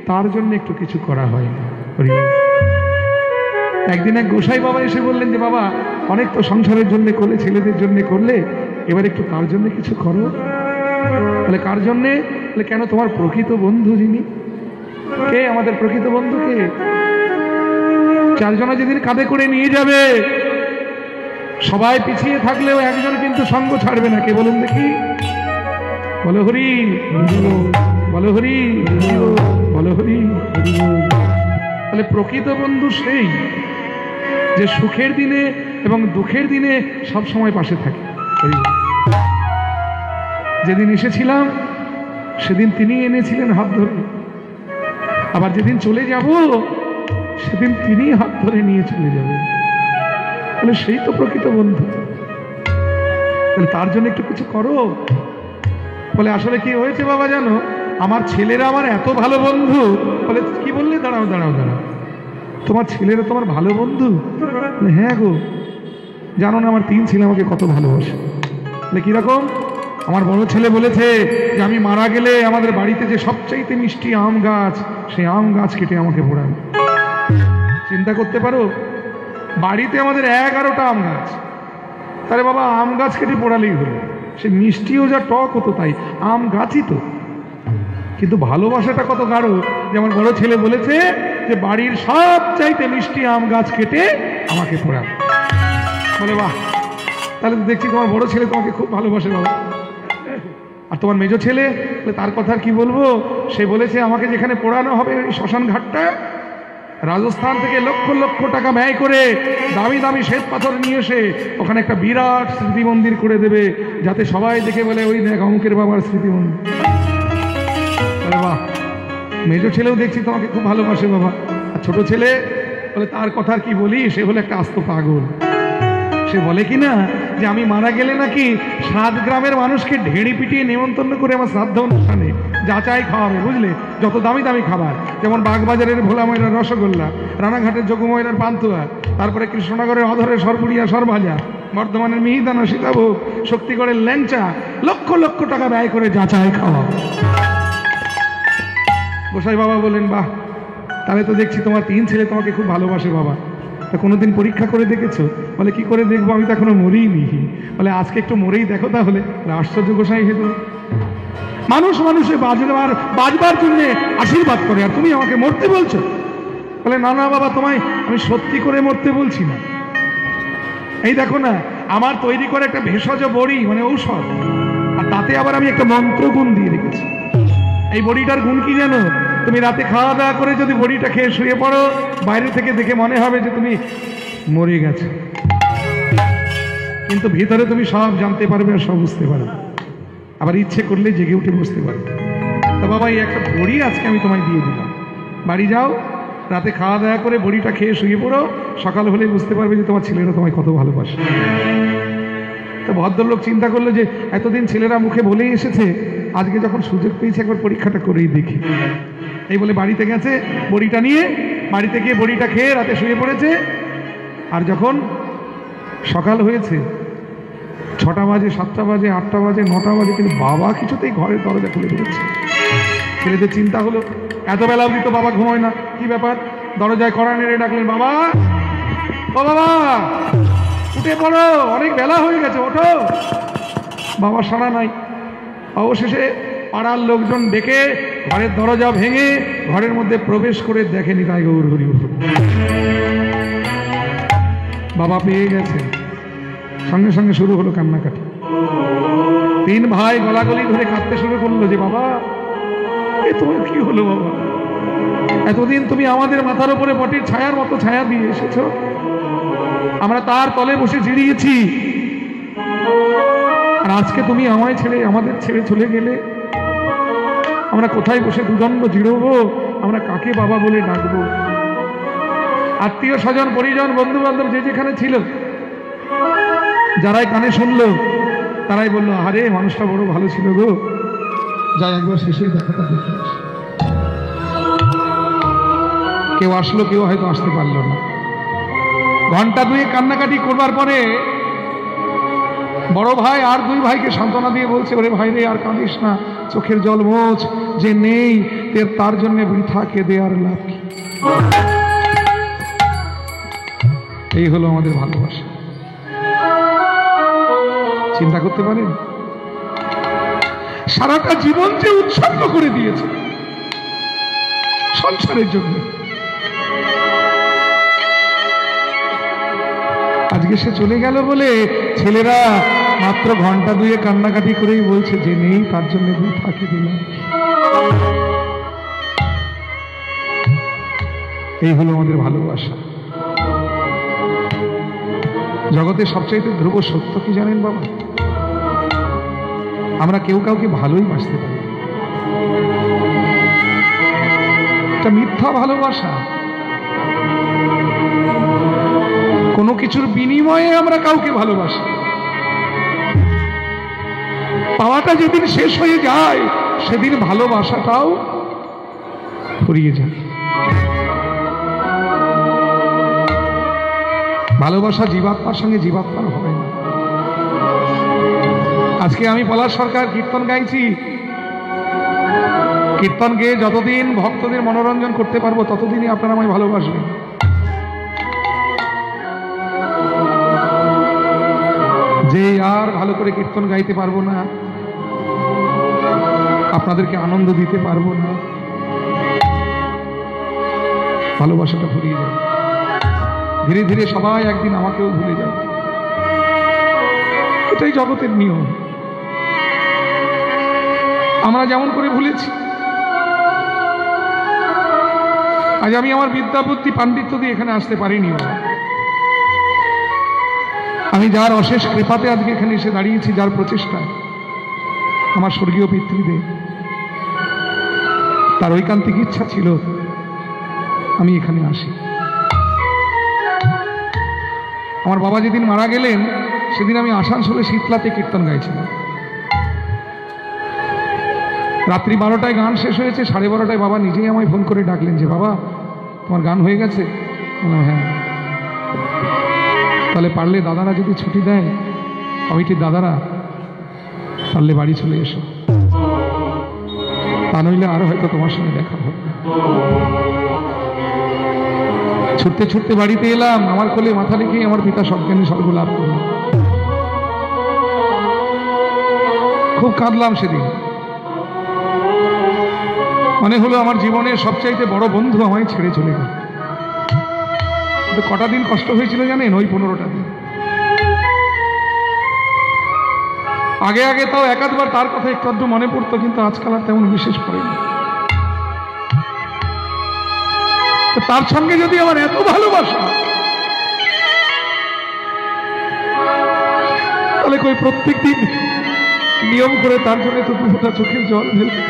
তার জন্য একটু কিছু করা হয়নি। একদিন এক গোসাই বাবা এসে বললেন যে বাবা, অনেক তো সংসারের জন্য করলে, ছেলেদের জন্য করলে, এবার একটু তার জন্য কিছু করো। তাহলে কার জন্যে? বলে কেন, তোমার প্রকৃত বন্ধু যিনি, কে আমাদের প্রকৃত বন্ধু? কে? 4 জনা যেদিন কাঁধে করে নিয়ে যাবে, সবাই পিছিয়ে থাকলেও একজন কিন্তু সঙ্গ ছাড়বে না। কে বলুন দেখি? বলো হরি, বলো হরি, বলো হরি। তাহলে প্রকৃত বন্ধু সেই যে সুখের দিনে এবং দুঃখের দিনে সব সময় পাশে থাকে। যেদিন এসেছিলাম সেদিন তিনি এনেছিলেন হাত ধরে, আবার যেদিন চলে যাব সেদিন তিনি হাত ধরে নিয়ে চলে যাবেন। তাহলে সেই তো প্রকৃত বন্ধু। তাহলে তার জন্য একটু কিছু করো। বলে আসলে কি হয়েছে বাবা জানো, আমার ছেলেরা আমার এত ভালো বন্ধু। বলে কি বললে? দাঁড়াও দাঁড়াও দাঁড়াও, তোমার ছেলেরা তোমার ভালো বন্ধু? হ্যাঁ গো, জানো না আমার 3 ছেলে আমাকে কত ভালোবাসে। বলে কিরকম? আমার বড় ছেলে বলেছে যে আমি মারা গেলে আমাদের বাড়িতে যে সবচাইতে মিষ্টি আম গাছ, সেই আম গাছ কেটে আমাকে পোড়াবে। চিন্তা করতে পারো, বাড়িতে আমাদের 11টা আম গাছ, তাহলে বাবা আম গাছ কেটে পোড়ালেই হলো। সে মিষ্টিও যা টক হতো তাই, আম গাছই তো। কিন্তু ভালোবাসাটা কত গাঢ়, যে আমার বড় ছেলে বলেছে যে বাড়ির সবচাইতে মিষ্টি আম গাছ কেটে আমাকে পোড়াবে। বলে বাহ, তাহলে তো দেখছি তোমার বড় ছেলে তোমাকে খুব ভালোবাসে বাবা। আর তোমার মেজো ছেলে? তার কথা আর কি বলবো, সে বলেছে আমাকে যেখানে পোড়ানো হবে ওই শ্মশান ঘাটটা, রাজস্থান থেকে লক্ষ লক্ষ টাকা ব্যয় করে দামি দামি শ্বেত পাথর নিয়ে এসে ওখানে একটা বিরাট স্মৃতি মন্দির করে দেবে, যাতে সবাই দেখে বলে ওই দেখ অমুকের বাবার স্মৃতি মন্দির। বলে বাহ, মেজো ছেলেও দেখছি তোমাকে খুব ভালোবাসে বাবা। আর ছোট ছেলে? বলে তার কথা আর কি বলি, সে হলো একটা আস্ত পাগল। সে বলে কি না যে আমি মারা গেলে নাকি 7 গ্রামের মানুষকে ঢেড়ি পিটিয়ে নেমন্তন্ন করে আমার শ্রাদ্ধ অনুষ্ঠানে যা চাই খাওয়াবে, বুঝলে, যত দামি দামি খাবার, যেমন বাগবাজারের ভোলা ময়রার রসগোল্লা, রানাঘাটের যোগময়রার পান্তুয়া, তারপরে কৃষ্ণনগরের অধরের সরপুরিয়া সরভাজা, বর্ধমানের মিহিদানা সীতাভোগ, শক্তিগড়ের ল্যাংচা, লক্ষ লক্ষ টাকা ব্যয় করে যা চাই খাওয়াবে। গোসাই বাবা বলেন বাহ, তাহলে তো দেখছি তোমার 3 ছেলে তোমাকে খুব ভালোবাসে বাবা। তা কোনোদিন পরীক্ষা করে দেখেছো? বলে কি করে দেখবো, আমি তো এখনো মরেইনি। বলে আজকে একটু মরেই দেখো তাহলে। আশ্চর্য গোসাই হেতু, মানুষ মানুষে বাজবার জন্য আশীর্বাদ করে, আর তুমি আমাকে মরতে বলছো? বলে না না বাবা, তোমায় আমি সত্যি করে মরতে বলছি না। এই দেখো না, আমার তৈরি করে একটা ভেষজ বড়ি মানে ঔষধ, আর তাতে আবার আমি একটা মন্ত্রগুণ দিয়ে রেখেছি। এই বড়িটার গুণ কি জানো? তুমি রাতে খাওয়া দাওয়া করে যদি বড়িটা খেয়ে শুয়ে পড়ো, বাইরে থেকে দেখে মনে হবে যে তুমি মরে গেছো। কিন্তু ভিতরে তুমি সব জানতে পারবে আর সব বুঝতে পারবে, আবার ইচ্ছে করলে জেগে উঠে বুঝতে পারবে। তো বাবা এই একটা বড়ি আজকে আমি তোমায় দিয়ে দিলাম, বাড়ি যাও, রাতে খাওয়া দাওয়া করে বড়িটা খেয়ে শুয়ে পড়ো, সকাল হলেই বুঝতে পারবে যে তোমার ছেলেরা তোমায় কত ভালোবাসে। তো ভদ্রলোক চিন্তা করলো যে এতদিন ছেলেরা মুখে বলেই এসেছে, আজকে যখন সুযোগ পেয়েছে একবার পরীক্ষাটা করেই দেখি। এই বলে বাড়িতে গেছে, বড়িটা নিয়ে বাড়িতে গিয়ে বড়িটা খেয়ে রাতে শুয়ে পড়েছে। আর যখন সকাল হয়েছে, 6টা বাজে, 7টা বাজে, 8টা বাজে, 9টা বাজে, কিন্তু বাবা কিছুতেই ঘরের দরজা খুলে দিয়েছে। ছেলেদের চিন্তা হলো, এত বেলা অবধি তো বাবা ঘুমোয় না, কি ব্যাপার? দরজায় কড়া নেড়ে ডাকলেন, বাবা, ও বাবা, উঠে পড়ো, অনেক বেলা হয়ে গেছে, ওঠো। বাবা সাড়া নাই। অবশেষে পাড়ার লোকজন ডেকে ঘরের দরজা ভেঙে ঘরের মধ্যে প্রবেশ করে দেখেনি তাই গৌর হরি। বাবা পেয়ে গেছে, সঙ্গে সঙ্গে শুরু হলো কান্নাকাটি। 3 ভাই গলাগলি ধরে কাঁদতে শুরু করলো যে বাবা, এ তোমার কি হলো বাবা? এতদিন তুমি আমাদের মাথার উপরে বটির ছায়ার মতো ছায়া দিয়ে এসেছো, আমরা তার তলে বসে জিরিয়েছি, আর আজকে তুমি আমায় ছেড়ে আমাদের ছেড়ে চলে গেলে, আমরা কোথায় বসে দুদণ্ড জিরোবো? আমরা কাকে বাবা বলে ডাকবো? আত্মীয় স্বজন পরিজন বন্ধু বান্ধব যে যেখানে ছিল, যারাই কানে শুনলো তারাই বললো, আরে মানুষটা বড় ভালো ছিল গো, যাই একবার শেষে দেখাটা দেখে। কেউ আসলো, কেউ হয়তো আসতে পারলো না। ঘন্টা 2 কান্নাকাটি করবার পরে বড় ভাই আর 2 ভাইকে সান্ত্বনা দিয়ে বলছে, ওরে ভাই রে, আর কাঁদিস না, চোখের জল মোছ, যে নেই তার জন্য বৃথা কেঁদে আর লাভ কি? এই হলো আমাদের ভালোবাসা। চিন্তা করতে পারেন, সারাটা জীবন যে উৎসর্গ করে দিয়েছে সংসারের জন্য, আজকে সে চলে গেল বলে ছেলেরা মাত্র ঘন্টা 2 কান্নাকাটি করেই বলছে যে নেই তার জন্য থাকে দিলাম। এই হলো আমাদের ভালোবাসা। জগতের সবচাইতে ধ্রুব সত্য কি জানেন বাবা? আমরা কেউ কাউকে ভালোই বাসতে পারি, এটা মিথ্যা ভালোবাসা। কোনো কিছুর বিনিময়ে আমরা কাউকে ভালোবাসি, পাওয়াটা যেদিন শেষ হয়ে যায় সেদিন ভালোবাসাটাও ফুরিয়ে যায়। ভালোবাসা জীবাত্মার সঙ্গে জীবাত্মার হয় না। আজকে আমি পলাশ সরকার কীর্তন গাইছি, কীর্তন গেয়ে যতদিন ভক্তদের মনোরঞ্জন করতে পারবো ততদিনই আপনারা আমায় ভালোবাসবেন। যে আর ভালো করে কীর্তন গাইতে পারবো না, আপনাদেরকে আনন্দ দিতে পারবো না, ভালোবাসাটা ফুরিয়ে যাবে। ধীরে ধীরে সবাই একদিন আমাকেও ভুলে যাবে, এটাই জগতের নিয়ম। আমরা যেমন করে ভুলেছি, আজ আমি আমার বিদ্যা বুদ্ধি পাণ্ডিত্য দিয়ে এখানে আসতে পারিনি। আমি যার অশেষ কৃপাতে আজকে এখানে এসে দাঁড়িয়েছি, যার প্রচেষ্টা, আমার স্বর্গীয় পিতৃদেব, তার ঐকান্তিক ইচ্ছা ছিল আমি এখানে আসি। আমার বাবা যেদিন মারা গেলেন সেদিন আমি আসানসোলে শীতলাতে কীর্তন গাইছিলাম। রাত্রি 12টায় গান শেষ হয়েছে, 12:30টায় বাবা নিজেই আমায় ফোন করে ডাকলেন যে বাবা তোমার গান হয়ে গেছে? বললাম হ্যাঁ। তাহলে পারলে দাদারা যদি ছুটি দেয়, কমিটির দাদারা, পারলে বাড়ি চলে এসো, তা নইলে আরো হয়তো তোমার সঙ্গে দেখা হবে। ছুটতে ছুটতে বাড়িতে এলাম, আমার কোলে মাথা রেখেই আমার পিতা সজ্ঞানী স্বর্গ লাভ করল। খুব কাঁদলাম সেদিন, মনে হলো আমার জীবনের সবচাইতে বড় বন্ধু আমায় ছেড়ে চলে গেল। কটা দিন কষ্ট হয়েছিল জানেন? ওই 15টা দিন। আগে আগে তাও একাধবার তার কথা একটু আধটু মনে পড়তো, কিন্তু আজকাল আর তেমন বিশেষ পড়েনি। তার সঙ্গে যদি আমার এত ভালোবাসা, কই প্রত্যেক দিন নিয়ম করে তার জন্য তো দুটা চোখের জল ফেলতে।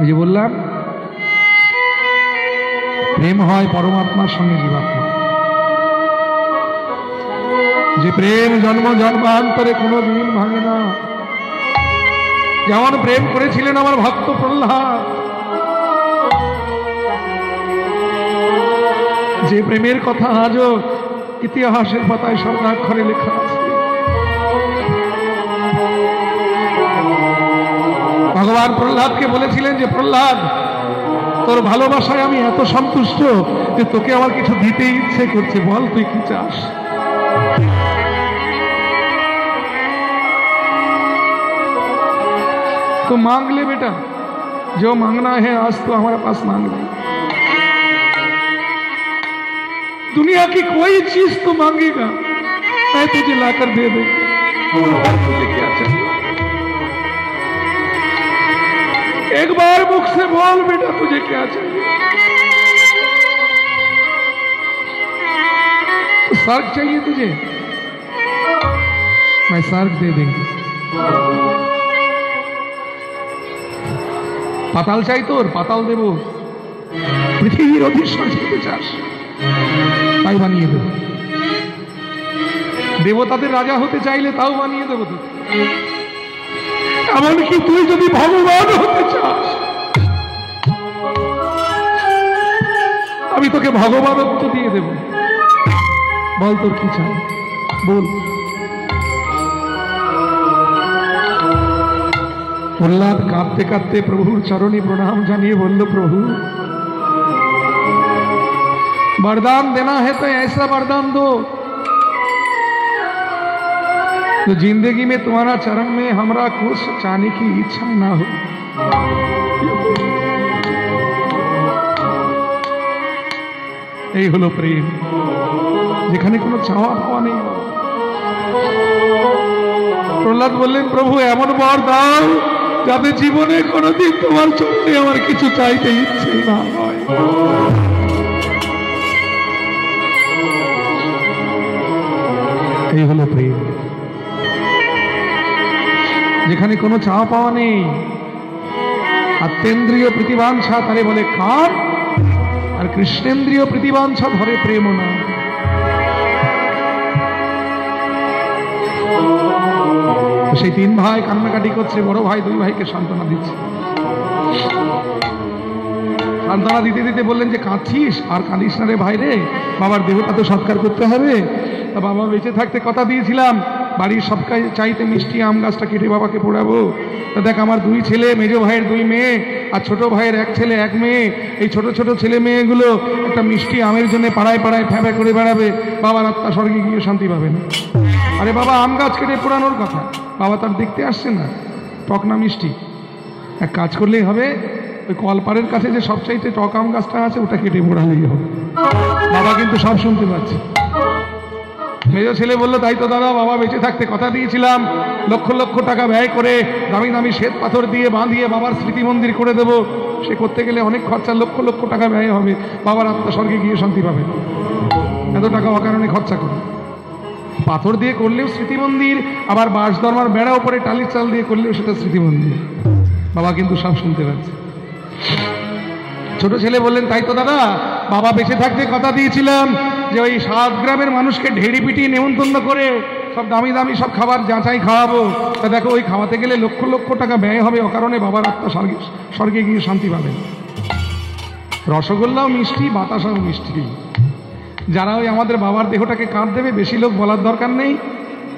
এই যে বললাম প্রেম হয় পরমাত্মার সঙ্গে জীবাত্মা, যে প্রেম জন্ম জন্মান্তরে কোনোদিন ভাঙে না। যেমন প্রেম করেছিলেন আমার ভক্ত প্রহ্লাদ, যে প্রেমের কথা আজও ইতিহাসের পাতায় স্বর্ণাক্ষরে লেখা আছে। ভগবান প্রহ্লাদকে বলেছিলেন যে প্রহ্লাদ, তোর ভালোবাসায় আমি এত সন্তুষ্ট যে তোকে আমার কিছু দিতে ইচ্ছে করছে, বল তুই কি চাস। तो मांग ले बेटा, जो मांगना है आज तो हमारे पास मांग ले। दुनिया की कोई चीज तो मांगेगा, मैं तुझे लाकर दे दूंगा। तुझे क्या चाहिए एक बार मुख से बोल बेटा, तुझे क्या चाहिए। तो स्वर्ग चाहिए तुझे, मैं स्वर्ग दे देंगे। পাতাল চাই তোর, পাতাল দেব। পৃথিবীর অধীশ্বর হতে চাস, তাই বানিয়ে দেব। দেবতাদের রাজা হতে চাইলে তাও বানিয়ে দেব তোকে। এমনকি তুই যদি ভগবান হতে চাস, আমি তোকে ভগবানত্ব দিয়ে দেব। বল তোর কি চাই, বল। प्रहलाद कांपते कांपते प्रभुर चरणी प्रणाम जानिए बोल, प्रभु वरदान देना है तो ऐसा वरदान दो तो जिंदगी में तुम्हारा चरण में हमरा कुछ चाहने की इच्छा ना हो। এই হলো প্রেম, যেখানে কোনো চাওয়া পাওয়া নেই। প্রহ্লাদ বললেন, প্রভু এমন বর দাও যাতে জীবনে কোনোদিন তোমার চোখে আমার কিছু চাইতে ইচ্ছে না হয়। এই হলো প্রেম, যেখানে কোনো চাওয়া পাওয়া নেই। আত্মেন্দ্রিয় প্রীতিবাঞ্ছা তারে বলে কাম, আর কৃষ্ণেন্দ্রিয় প্রীতিবাঞ্ছা ধরে প্রেম না। সেই তিন ভাই কান্নাকাটি করছে, বড় ভাই দুই ভাইকে সান্ত্বনা দিচ্ছে। সান্ত্বনা দিতে দিতে বললেন যে কাঁদছিস, আর কাঁদিস না রে ভাই রে, বাবার দেহটা তো সৎকার করতে হবে। তা বাবা বেঁচে থাকতে কথা দিয়েছিলাম বাড়ির সব চাইতে মিষ্টি আম গাছটা কেটে বাবাকে পোড়াবো। তা দেখ আমার দুই ছেলে, মেজো ভাইয়ের দুই মেয়ে আর ছোট ভাইয়ের এক ছেলে এক মেয়ে, এই ছোট ছোট ছেলে মেয়েগুলো একটা মিষ্টি আমের জন্য পাড়ায় পাড়ায় ফ্যাঁপে করে বেড়াবে, বাবার আত্মা স্বর্গে গিয়ে শান্তি পাবে না। আরে বাবা আম গাছ কেটে পোড়ানোর কথা, বাবা তার দেখতে আসছে না, টক না মিষ্টি। এক কাজ করলেই হবে, ওই কলপাড়ের কাছে যে সবচাইতে টক আম গাছটা আছে ওটা কেটে পোড়ালেই হবে। বাবা কিন্তু সব শুনতে পাচ্ছে। মেজো ছেলে বললো, তাই তো দাদা, বাবা বেঁচে থাকতে কথা দিয়েছিলাম লক্ষ লক্ষ টাকা ব্যয় করে দামি দামি শ্বেত পাথর দিয়ে বাঁধিয়ে বাবার স্মৃতি মন্দির করে দেবো। সে করতে গেলে অনেক খরচা, লক্ষ লক্ষ টাকা ব্যয় হবে, বাবার আত্মা স্বর্গে গিয়ে শান্তি পাবে। এত টাকা অকারণে খরচা করে পাথর দিয়ে করলেও স্মৃতি মন্দির, আবার বাঁশ দরমার বেড়া উপরে টালির চাল দিয়ে করলেও সেটা স্মৃতি মন্দির। বাবা কিন্তু সব শুনতে পাচ্ছে। ছোট ছেলে বললেন, তাই তো দাদা, বাবা বেঁচে থাকতে কথা দিয়েছিলাম যে ওই 7 গ্রামের মানুষকে ঢেড়ি পিটিয়ে নেমন্তন্ন করে সব দামি দামি সব খাবার যাচাই খাওয়াবো। তা দেখো ওই খাওয়াতে গেলে লক্ষ লক্ষ টাকা ব্যয় হবে, অকারণে বাবার আত্মা স্বর্গে গিয়ে শান্তি পাবে। রসগোল্লাও মিষ্টি, বাতাসাও মিষ্টি। যারা ওই আমাদের বাবার দেহটাকে কাঁদ দেবে, বেশি লোক বলার দরকার নেই,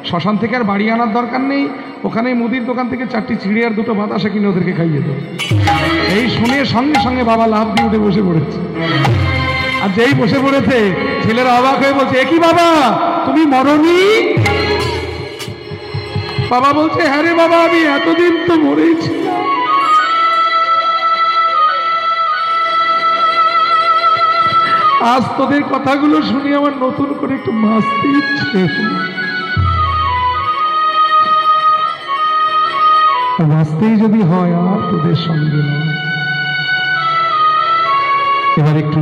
শ্মশান থেকে আর বাড়ি আনার দরকার নেই, ওখানে মুদির দোকান থেকে 4টি চিড়ে আর 2টো বাতাসা কিনে ওদেরকে খাইয়ে দেবে। এই শুনে সঙ্গে সঙ্গে বাবা লাফ দিয়ে উঠে বসে পড়েছে। আর যেই বসে পড়েছে ছেলেরা অবাক হয়ে বলছে, এ কি বাবা, তুমি মরনি? বাবা বলছে, হ্যাঁ রে বাবা, আমি এতদিন তো মরেই ছিলাম। আজ তোদের কথাগুলো শুনে আমার নতুন করে একটু মাসতে ইচ্ছে, বাঁচতেই যদি হয় আর তোদের সঙ্গে নয়। এবার একটু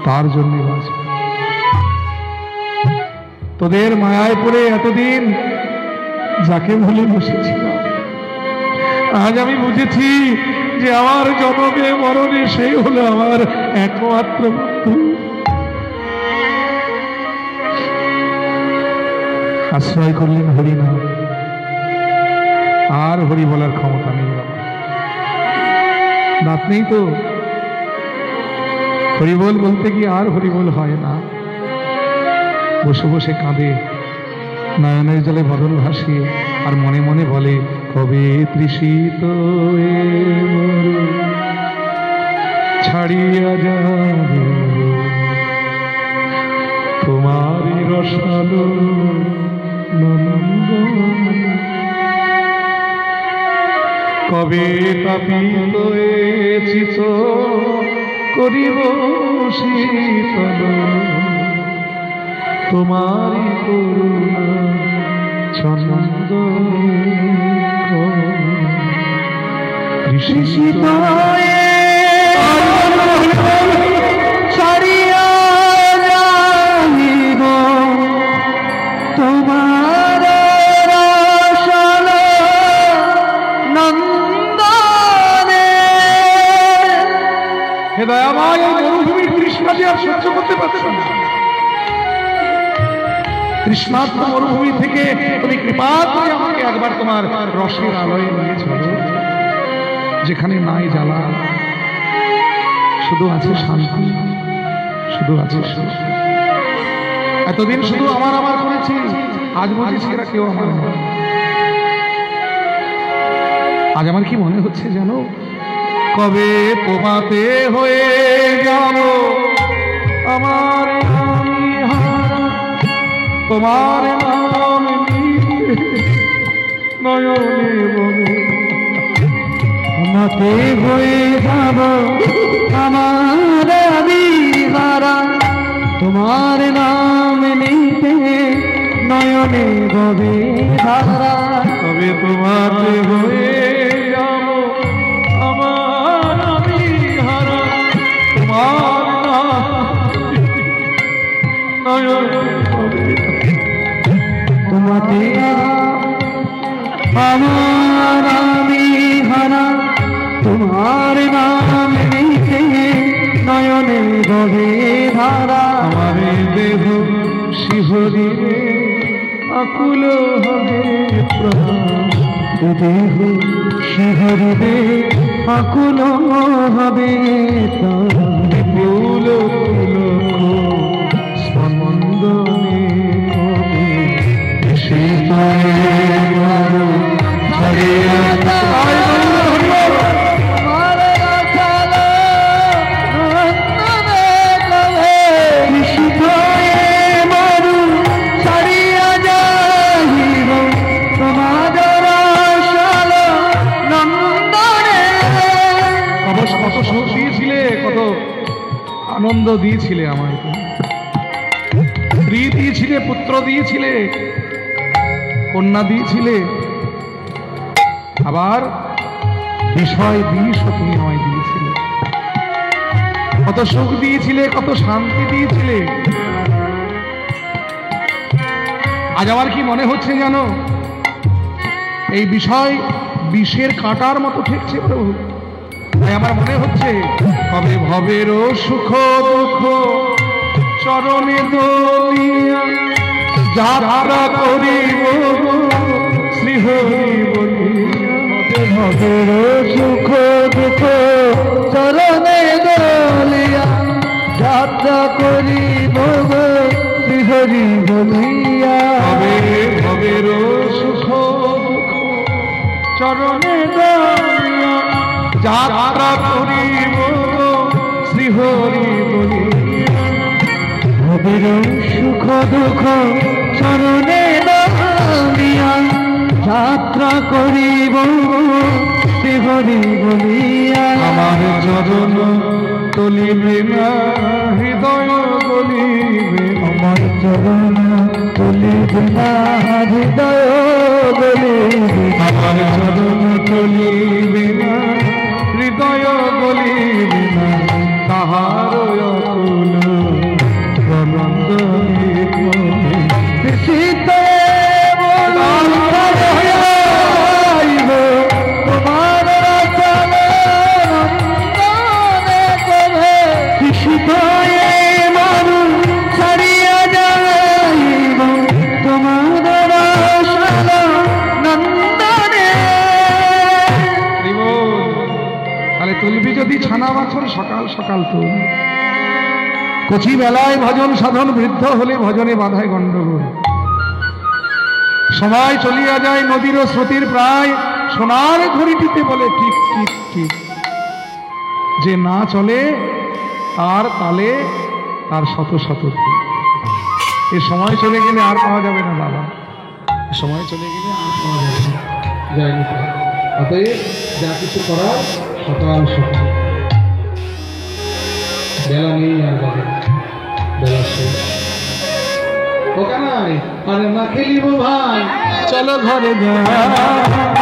তার জন্য বাঁচবে। তোদের মায়ায় পড়ে এতদিন যাকে ভুলে বসেছিলাম, আজ আমি বুঝেছি যে আমার জনমে মরণে সেই হলো আমার একমাত্র বন্ধু। আশ্রয় করলেন হরি নাম, আর হরি বলার ক্ষমতা নেই বাবা, দাঁত নেই তো। হরিবল বলতে কি আর হরিবল হয় না। বসে বসে কাঁদে, নয়নের জলে বদল ভাসিয়ে, আর মনে মনে বলে কবে তৃষিত ছাড়িয়া যাবে তোমারই রসালো নন্দ, কবে তাপিত চিত করিব শীতল তোমারই করুণা ছন্দ কৃষিত ছাড়িয়া যাইব তোমার রসাল নন্দনে। হে দয়াময়, এই মরুভূমির তৃষ্ণা যে আর সহ্য করতে পারছে না। তৃষ্ণার্ত মরুভূমি থেকে তুমি কৃপা করে আমাকে একবার তোমার রসের আলোয় নিয়ে চলো, যেখানে নাই জ্বালা, শুধু আছে শান্তি, শুধু আছে সুখ। এতদিন শুধু আমার আমার করেছি, আজ বুঝেছি এরা কেউ আমার নয়। আজ আমার কি মনে হচ্ছে জানো, কবে তোমাতে হয়ে যাব আমার তোমার নাম নয়নে বলে, তোমাতে হয়ে যাব আমার বিহারা, তোমার নাম নিতে নয়নে ববে ধারা। তবে তোমাতে হয়ে যাব আমার বিহারা, তোমার নাম নয়নে বলে, তোমাতে আমার বিহারা, তোমার নাম নিতে নয়নে ববে ধারা। আমার দেহ শিহরিবে আকুল হবে প্রাণ, দেহ শিহরিবে আকুল হবে ফুল স্পন্দনে কবে কত সুখ দিয়েছিলে, কত আনন্দ দিয়েছিলে আমাকে, স্ত্রী দিয়েছিলে, পুত্র দিয়েছিলে, কন্যা দিয়েছিলে, আবার বিষয় বিষও তুমি আমায় দিয়েছিলে। কত সুখ দিয়েছিলে, কত শান্তি দিয়েছিলে। আজ আমার কি মনে হচ্ছে জানো, এই বিষয় বিষের কাঁটার মতো ঠেকছে প্রভু। তাই আমার মনে হচ্ছে কবে ভবেরও সুখ দুঃখ চরণে দলিয়া যাত্রা করিব শ্রীহরি বলিয়া, ভবেরও সুখ দুঃখ চরণে দলিয়া যাত্রা করিব শ্রীহরি বলিয়া। কবে ভবেরও সুখ দুঃখ চরণে দলিয়া যাত্রা করিব শ্রীহরি বলিয়া, ভবেরও সুখ দুঃখ চরণে দলিয়া যাত্রা করিব শ্রীহরি বলিয়া। আমার চরণ তলিবে না হৃদয় গলিবে, আমার চরণ তুলিবে না হৃদয় গলিবে, আমার চরণ তলিবে না হৃদয় গলিবে না, তাহার অকুল প্রনন্দনে কবে তুলবি যদি ছানা বাছর সকাল সকাল তুল। কচি বেলায় ভজন সাধন, বৃদ্ধ হলে ভজনে বাধায় গণ্ডগোল। সময় চলিয়া যায় নদীর স্রোতের প্রায়, সোনার ঘড়িটিতে বলে টিক টিক টিক। যে না চলে তার তালে তার শত শত টিক। এ সময় চলে গেলে আর পাওয়া যাবে না বাবা, সময় চলে গেলে আর পাওয়া যাবে না, যায়নি। অতএব যা কিছু করার সকাল সকাল, বেলা নেই আর বাবা, বেলা শেষ। ওখানে আরে না খেলিব ভাই চলো ঘরে যা,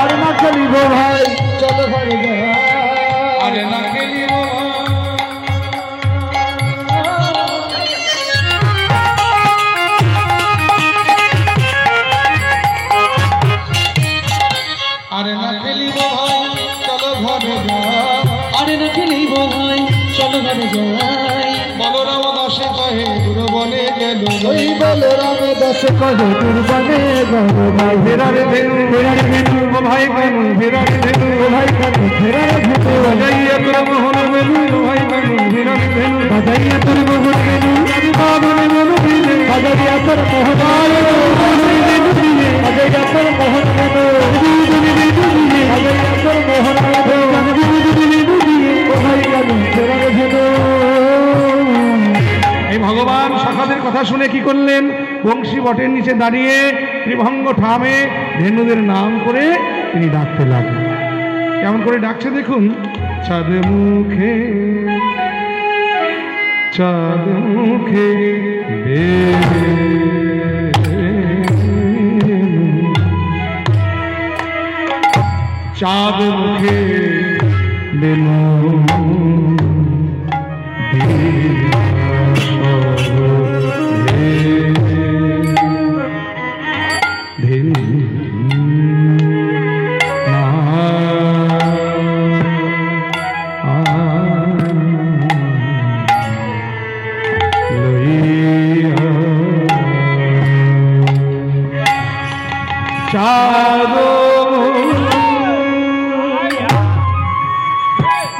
আরে না খেলিব ভাই চলো ঘরে যা, আরে না খেলিব আরে না খেলিব ভাই চলো ঘরে যা, আরে না খেলিব ভাই চলো ঘরে যাই। বলরাম দাসে কহে দুর্বনে গেল, ওই বলরাম দাস কহে দুর্বনে গেল ভাই। ফেরারে ধেনু ফেরারে ধেনু ও ভাই কানু, ফেরারে ধেনু ও ভাই কানু ফেরারে ধেনু, বাজাইয়া তোর মোহন বেনু ও ভাই কানু, ফেরারে ধেনু বাজাইয়া তোর মোহন বেনু, বাবনে বেনু দিলে, বাজাইয়া তোর মোহন বেনু, বাজাইয়া তোর মোহন বেনু, বাজাইয়া তোর মোহন বেনু, ও ভাই কানু ফেরারে ধেনু। এই ভগবান সখাদের কথা শুনে কি করলেন? বংশী বটের নিচে দাঁড়িয়ে ত্রিভঙ্গ ঠামে ধেনুদের নাম করে তিনি ডাকতে লাগলেন। কেমন করে ডাকছে দেখুন। চাঁদ মুখে চাঁদ মুখে চাঁদ মুখে বেনু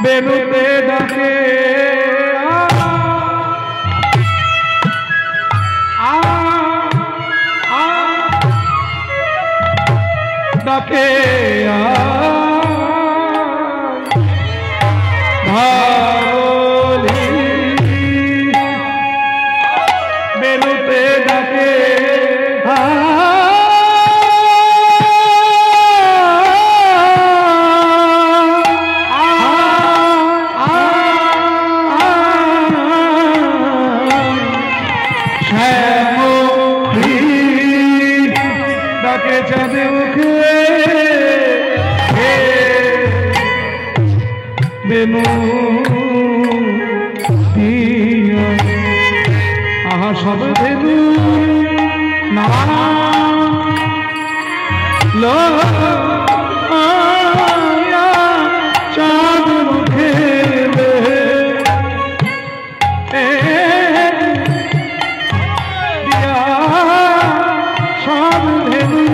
বেনুতে ডাকে ডাকে ভাবলি বেনুতে ডাকে চাঁদে মুখে বেনু আহা সব বেনু না লো চাঁদ মুখে সব ভেনু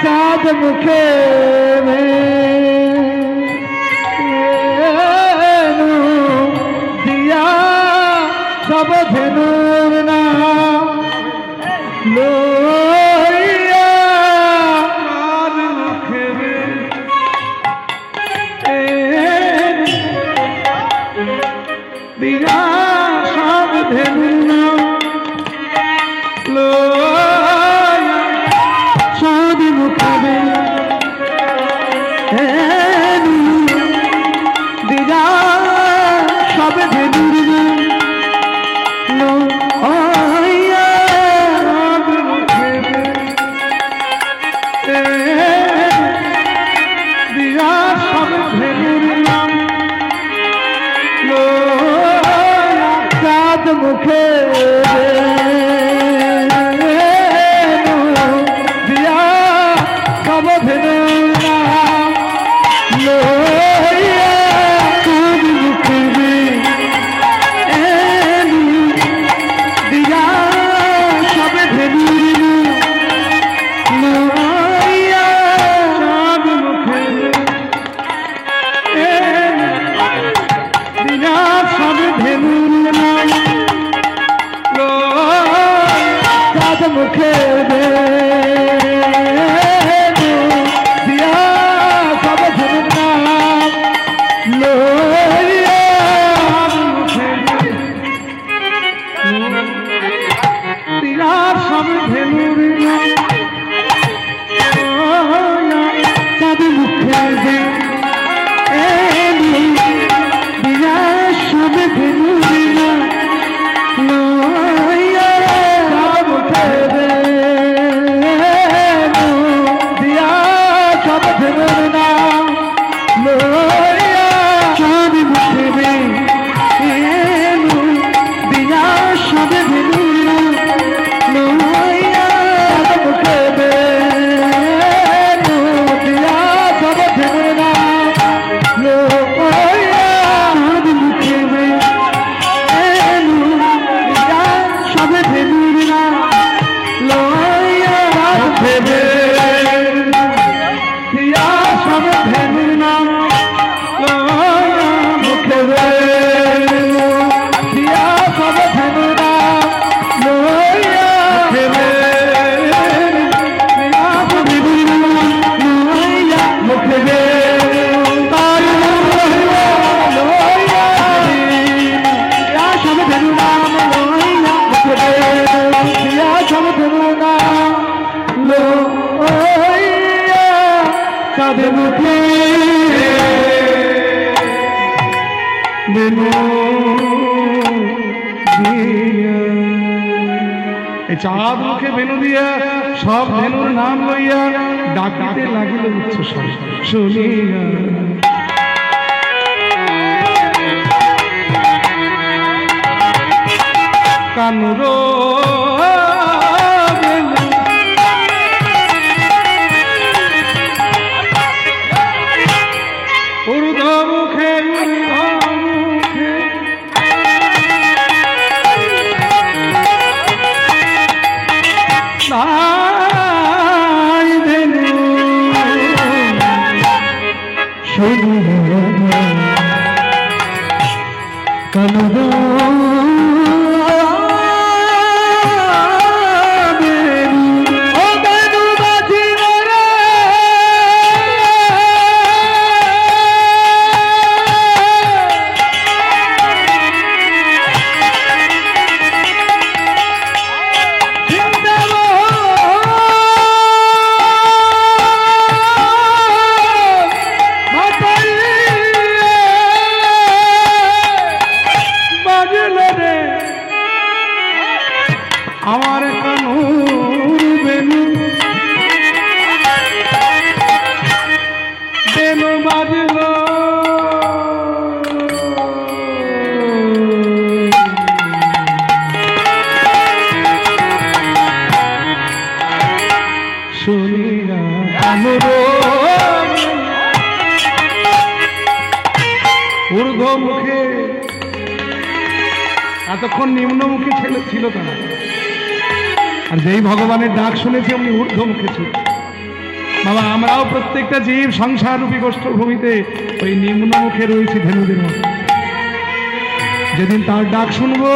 চাঁদ মুখে দিয়া সব ধেনুর নাম লইয়া চাঁদ মুখে দিয়া সব ধেনুর নাম চাঁদ মুখে দিদা সব ধেনুর দিয়া সব ধেনুর নাম চাঁদ মুখে চাঁদ মুখে বেনু দিয়া এই চাঁদ মুখে বেনু দিয়া সব ধেনুর নাম লইয়া ডাকিতে লাগিল উচ্চ স্বরে শুনিয়া কানুর ঊর্ধ্ব মুখে নাই ধেনু শুনিয়া কানুর আমার কানুর বেনু বেনু বাজল শুনিয়া কানুর ঊর্ধ্ব মুখে এতক্ষণ নিম্নমুখী ছিল তারা, আর যেই ভগবানের ডাক শুনেছি অমনি ঊর্ধ্বমুখে ছিল। বাবা আমরাও প্রত্যেকটা জীব সংসার রূপী গোষ্ঠভূমিতে ওই নিম্নমুখে রয়েছি ধেনুদের মতো। যেদিন তার ডাক শুনবো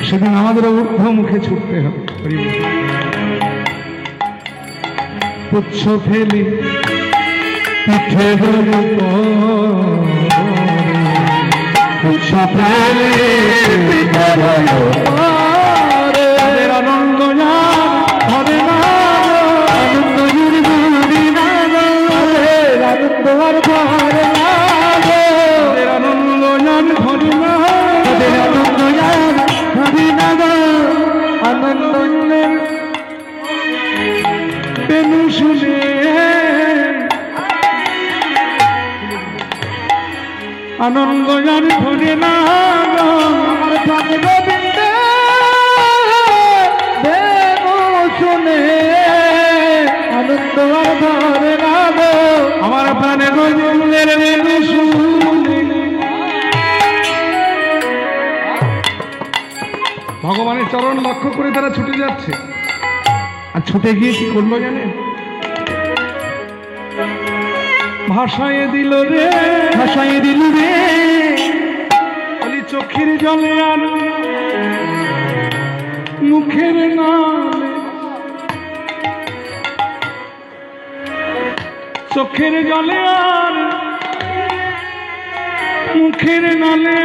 সেদিন আমাদের ঊর্ধ্বমুখে ছুটতে হবে। পুচ্ছ ফেলি পিঠে আনন্দ হবে না আনন্দ আনন্দ আর ঘরে আনন্দ ধরি না আনন্দ হরি না আনন্দ বেনু শুনে আনন্দ জানি ধরে না আমার প্রাণে গোবিন্দে বেনু শুনে আনন্দ আর ঘরে না আমার প্রাণে গোবিন্দের বেনু শুনে। ভগবানের চরণ লক্ষ্য করে তারা ছুটে যাচ্ছে, আর ছুটে গিয়ে কি করলো জানেন? ভাষায় দিল রে ভাষায় দিল রে খালি চোখের জলে আর মুখের নালে, চোখের জলে আর মুখের নালে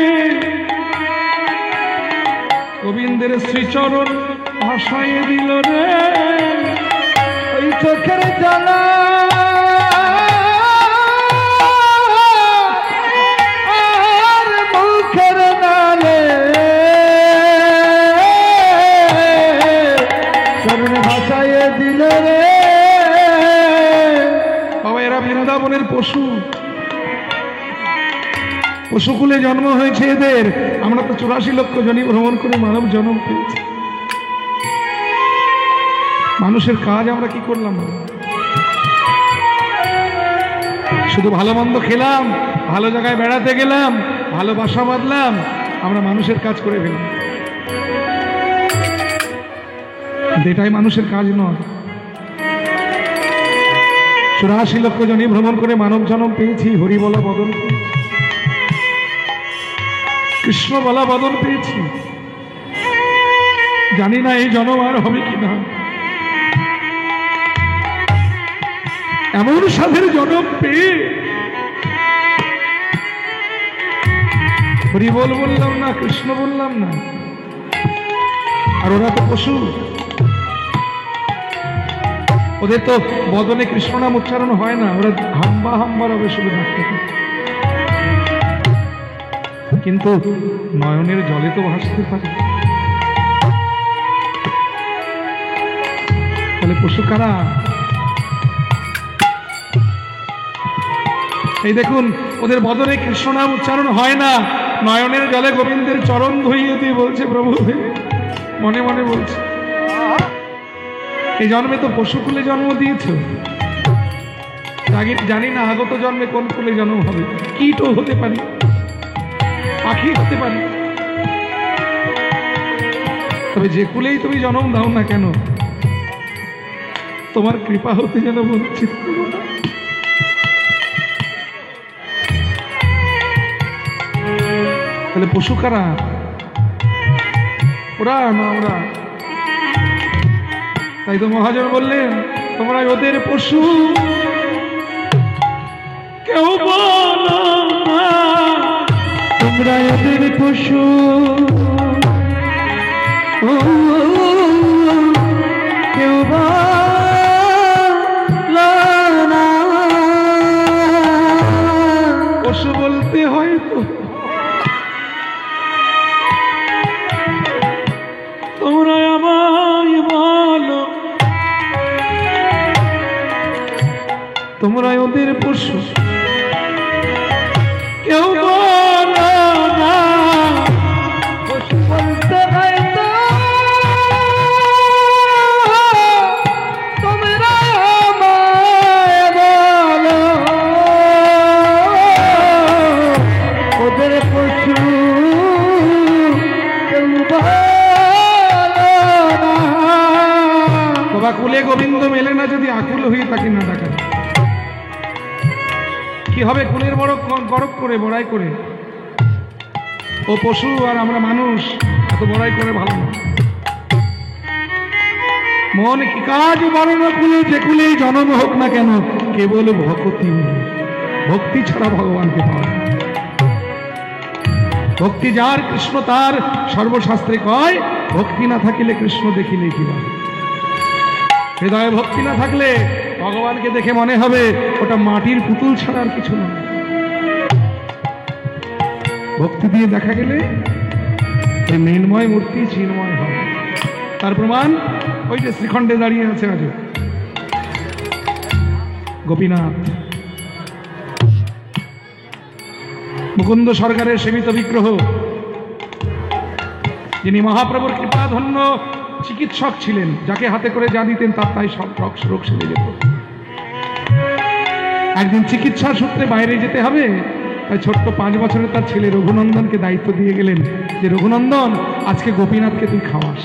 গোবিন্দের শ্রীচরণ ভাষায় দিল রে ওই চোখের জ্বালা আর মুখের নালে চরণে ভাষায় দিল রে। বাবা এরা বৃন্দাবনের পশু, পশুকুলে জন্ম হয়েছে এদের। আমরা তো 84 লক্ষ জনি ভ্রমণ করে মানব জন্ম পেয়েছি। মানুষের কাজ আমরা কি করলাম? শুধু ভালো মন্দ খেলাম, ভালো জায়গায় বেড়াতে গেলাম, ভালো বাসা বাঁধলাম, আমরা মানুষের কাজ করে ফেলাম। এটাই মানুষের কাজ নয়। 84 লক্ষ জনি ভ্রমণ করে মানব জন্ম পেয়েছি, হরি বলা বদন পেয়েছি, কৃষ্ণ বলা বদন পেয়েছি। জানি না এই জন্ম আর হবে কিনা। এমন সাধের জন্ম পেয়ে হরি বললাম না, কৃষ্ণ বললাম না, আর ওরা তো পশু। ওদের তো বদনে কৃষ্ণ নাম উচ্চারণ হয় না, ওরা হাম্বা হাম্বার হবে শুধু ডাকতে, কিন্তু নয়নের জলে তো ভাসতে পারে। তাহলে পশু কারা? এই দেখুন, ওদের বদনে কৃষ্ণ নাম উচ্চারণ হয় না, নয়নের জলে গোবিন্দের চরণ ধুইয়ে দিয়ে বলছে প্রভু, মনে মনে বলছে এই জন্মে তো পশু কুলে জন্ম দিয়েছ, জানি না আগত জন্মে কোন কুলে জন্ম হবে, কীট হতে পারি, পাখি হতে পারি, তবে যে কুলেই তুমি জন্ম দাও না কেন, তোমার কৃপা হতে যেন বঞ্চিত করো না। তাহলে পশু কারা? ওরা না, ওরা। তাই তো মহাজন বললেন, তোমরা ওদের পশু, কেউ বলো না তোমরা ওদের পশু, কেউ বলো না। পশু বলতে হয় তো, তোমরা আমায় বলো, তোমরা ওদের পশু, কেউ বলো না। পশু বলতে হয় তো, তোমরা আমায় বলো, ওদের পশু কেউ বলো না। বাবা কুলে গোবিন্দ মেলে না যদি আকুল হয়ে তাকে না ডাকা, কি হবে? কুলের বড় গরব করে বড়াই করে, ও পশু আর আমরা মানুষ, এত বড়াই করে ভালো না। মন কি কাজ বড় না কুলে, যে কুলেই জন্ম হোক না কেন, কেবল ভক্তি, ভক্তি ছাড়া ভগবানকে পাওয়া যায়। ভক্তি যার কৃষ্ণ তার, সর্বশাস্ত্রে কয়, ভক্তি না থাকিলে কৃষ্ণ দেখিলে কি বলে। হৃদয়ে ভক্তি না থাকলে ভগবানকে দেখে মনে হবে ওটা মাটির পুতুল ছাড়া আর কিছু নয়। ভক্তি দিয়ে দেখা গেলে এই মৃন্ময় মূর্তি চিন্ময় হবে। তার প্রমাণ ওই যে শ্রীখণ্ডে দাঁড়িয়ে আছে আজ গোপীনাথ, মুকুন্দ সরকারের সেবিত বিগ্রহ, যিনি মহাপ্রভুর কৃপাধন্য চিকিৎসক ছিলেন, যাকে হাতে করে যা দিতেন তার তাই সব রোগ সেরে যেত। একদিন চিকিৎসার সূত্রে বাইরে যেতে হবে, তাই ছোট্ট 5 বছরের তার ছেলে রঘুনন্দনকে দায়িত্ব দিয়ে গেলেন যে রঘুনন্দন, আজকে গোপীনাথকে তুই খাওয়াস।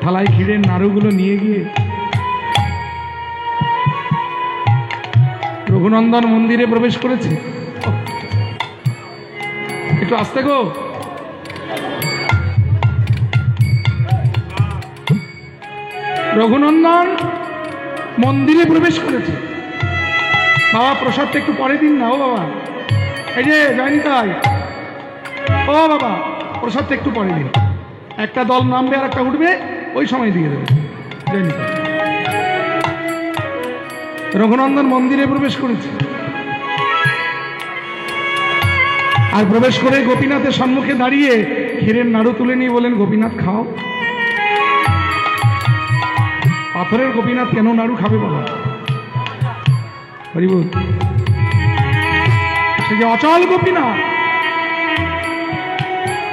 থালায় ক্ষীরের নাড়ুগুলো নিয়ে গিয়ে রঘুনন্দন মন্দিরে প্রবেশ করেছে। একটু আস্তে গো, রঘুনন্দন মন্দিরে প্রবেশ করেছে। বাবা প্রসাদটা একটু পরে দিন না, ও বাবা, এই যে জয়নিতাই, ও বাবা প্রসাদটা একটু পরে দিন, একটা দল নামবে আর একটা উঠবে, ওই সময় দিয়ে দেবে। জয়নিতাই রঘুনন্দন মন্দিরে প্রবেশ করেছে, আর প্রবেশ করে গোপীনাথের সম্মুখে দাঁড়িয়ে ক্ষীরের নাড়ু তুলে নিয়ে বলেন, গোপীনাথ খাও। পাথরের গোপীনাথ কেন নাড়ু খাবে বাবা? হরিবল, সে যে অচল গোপীনাথ,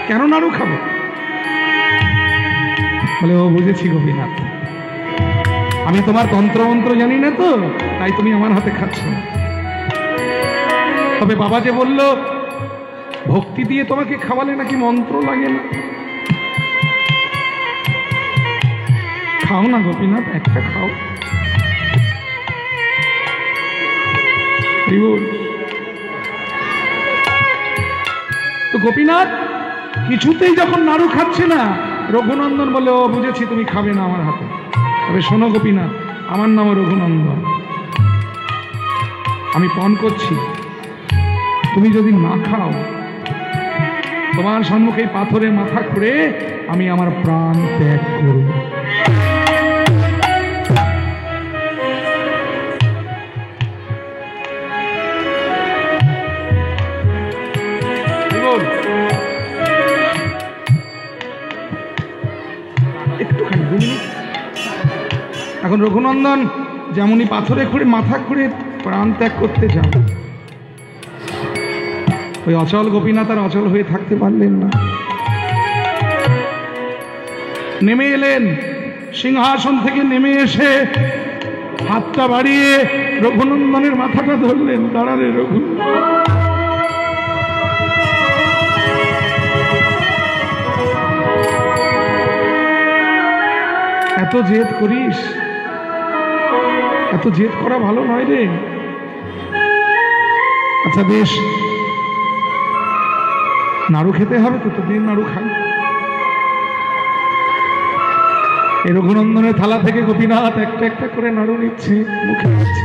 কেন নাড়ু খাবে? বলে, ও বুঝেছি গোপীনাথ, আমি তোমার তন্ত্রমন্ত্র জানি না তো, তাই তুমি আমার হাতে খাচ্ছ। তবে বাবা যে বলল ভক্তি দিয়ে তোমাকে খাওয়ালে নাকি মন্ত্র লাগে না, খাও না গোপীনাথ, একটা খাও। তো গোপীনাথ কিছুতেই যখন নাড়ু খাচ্ছে না, রঘুনন্দন বলে, ও বুঝেছি তুমি খাবে না আমার হাতে। তবে শোনো গোপীনাথ, আমার নাম রঘুনন্দন, আমি পণ করছি, তুমি যদি না খাও, তোমার সম্মুখে পাথরে মাথা খুঁড়ে আমি আমার প্রাণ ত্যাগ করব। এখন রঘুনন্দন যেমনই পাথরে খুঁড়ে মাথা খুঁড়ে প্রাণ ত্যাগ করতে যান, ওই অচল গোপীনাথ আর অচল হয়ে থাকতে পারলেন না, নেমে এলেন। সিংহাসন থেকে নেমে এসে হাতটা বাড়িয়ে রঘুনন্দনের মাথাটা ধরলেন। দাঁড়ালে রঘু, এত জেদ করিস? এত জেদ করা ভালো নয় রে। আচ্ছা বেশ, নাড়ু খেতে হবে তো, তো দিন নাড়ু খাই। এই রঘুনন্দনের থালা থেকে গোপীনাথ একটা একটা করে নাড়ু নিচ্ছে, মুখে দিচ্ছে।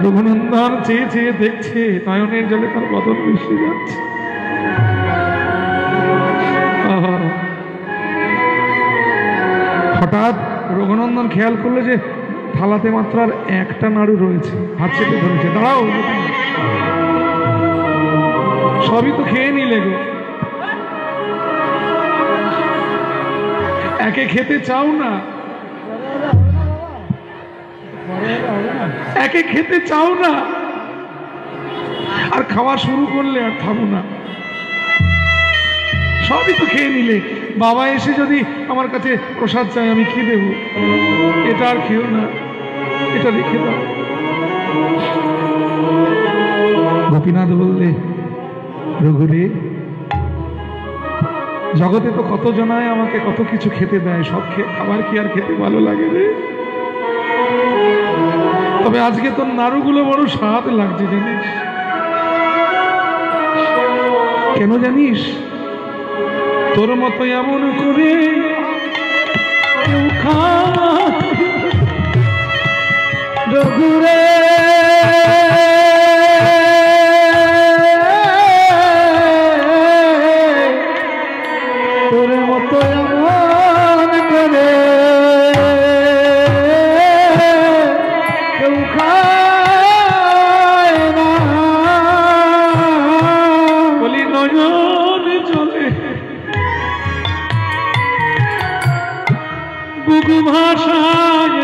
রঘুনন্দন চেয়ে চেয়ে দেখছে, নয়নের জলে তার বদন মিশে যাচ্ছে। হঠাৎ রঘুনন্দন খেয়াল করলো যে থালাতে মাত্র আর একটা নাড়ু রয়েছে, হাত চেপে ধরেছে। দাঁড়াও, সবই তো খেয়ে নিলে গো, একে খেতে চাও না? একে খেতে চাও না? আর খাওয়া শুরু করলে আর থামো না। সবই তো খেয়ে নিলে, বাবা এসে যদি আমার কাছে প্রসাদ চাই আমি কি দেব? এটা আর খেও না, এটা রেখে দাও। গোপীনাথ বললে, রঘুরে, জগতে তো কত জনায় আমাকে কত কিছু খেতে দেয়, সব খাবার কি আর খেতে ভালো লাগে রে? তবে আজকে তোর নাড়ুগুলো বড় স্বাদ লাগছে জানিস? কেন জানিস? তোর মতো এমন করে কেউ রঘুরে, তোর মতো এমন করে কেউ খায় না। বলি নয়ন চলে বুক ভাষায়,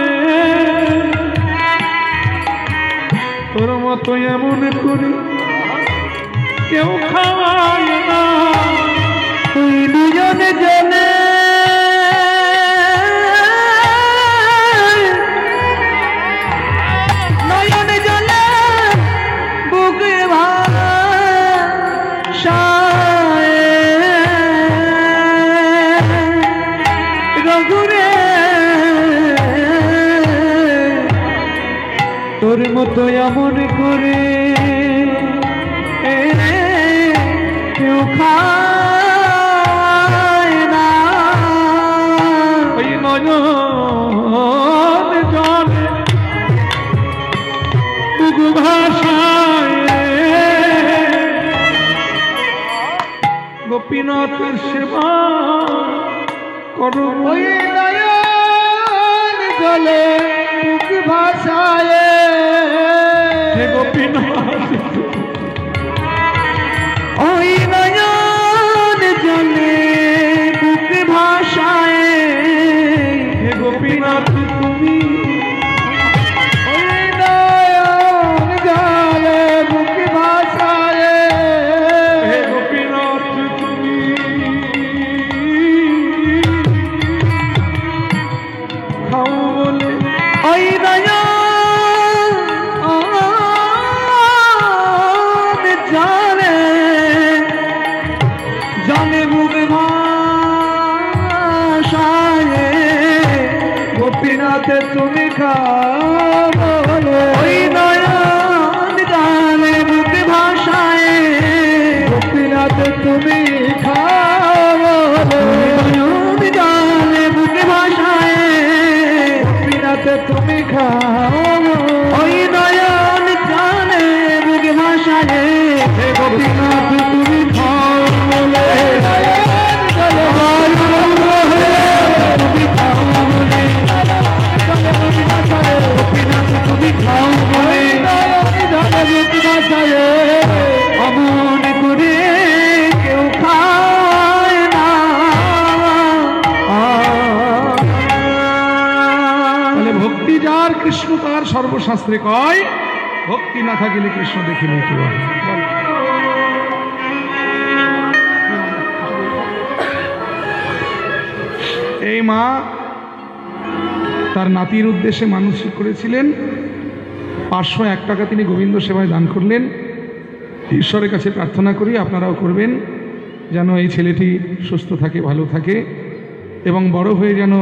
তোর মতো এমন করে কেউ খাওয়ায় না। তুই দুজনে জনে নয়ন জলে বুক ভাষায়, রঘুরে তোর মতো এমন করে কেউ খায় না। ওই নয়ন জলে বুক ভাষায়, গোপীনাথের সেবা করো। ওই নয়ন জলে বুক ভাষায়, হে গোপীনাথ, ওই নয়ন জলে বুক ভাষায়, হে গোপীনাথ তুমি, ওই নয়ন জলে বুক ভাষায়, হে গোপীনাথ তুমি। খাও বলে ওই নয়ন জলে জলে বুক ভাষায়, গোপীনাথ তুমি খাও বলে। ওই নয়ন জলে বুক ভাষায়, গোপীনাথ তুমি খাও বলে। নয়ন জলে বুক ভাষায়, গোপীনাথ তুমি খাও। ওই নয়ন জলে বুক ভাষায়, গোপীনাথ তুমি খাও বলে। গোপীনাথ তুমি খাও বলে, অমন করে কেউ খা কৃষ্ণ তার সর্বশাস্ত্রে কয়, ভক্তি না থাকিলে কৃষ্ণ দেখিলে কি হয়। এই মা তার নাতির উদ্দেশ্যে মানসিক করেছিলেন, 501 টাকা তিনি গোবিন্দ সেবায় দান করলেন। ঈশ্বরের কাছে প্রার্থনা করি আপনারাও করবেন, যেন এই ছেলেটি সুস্থ থাকে, ভালো থাকে এবং বড় হয়ে যেন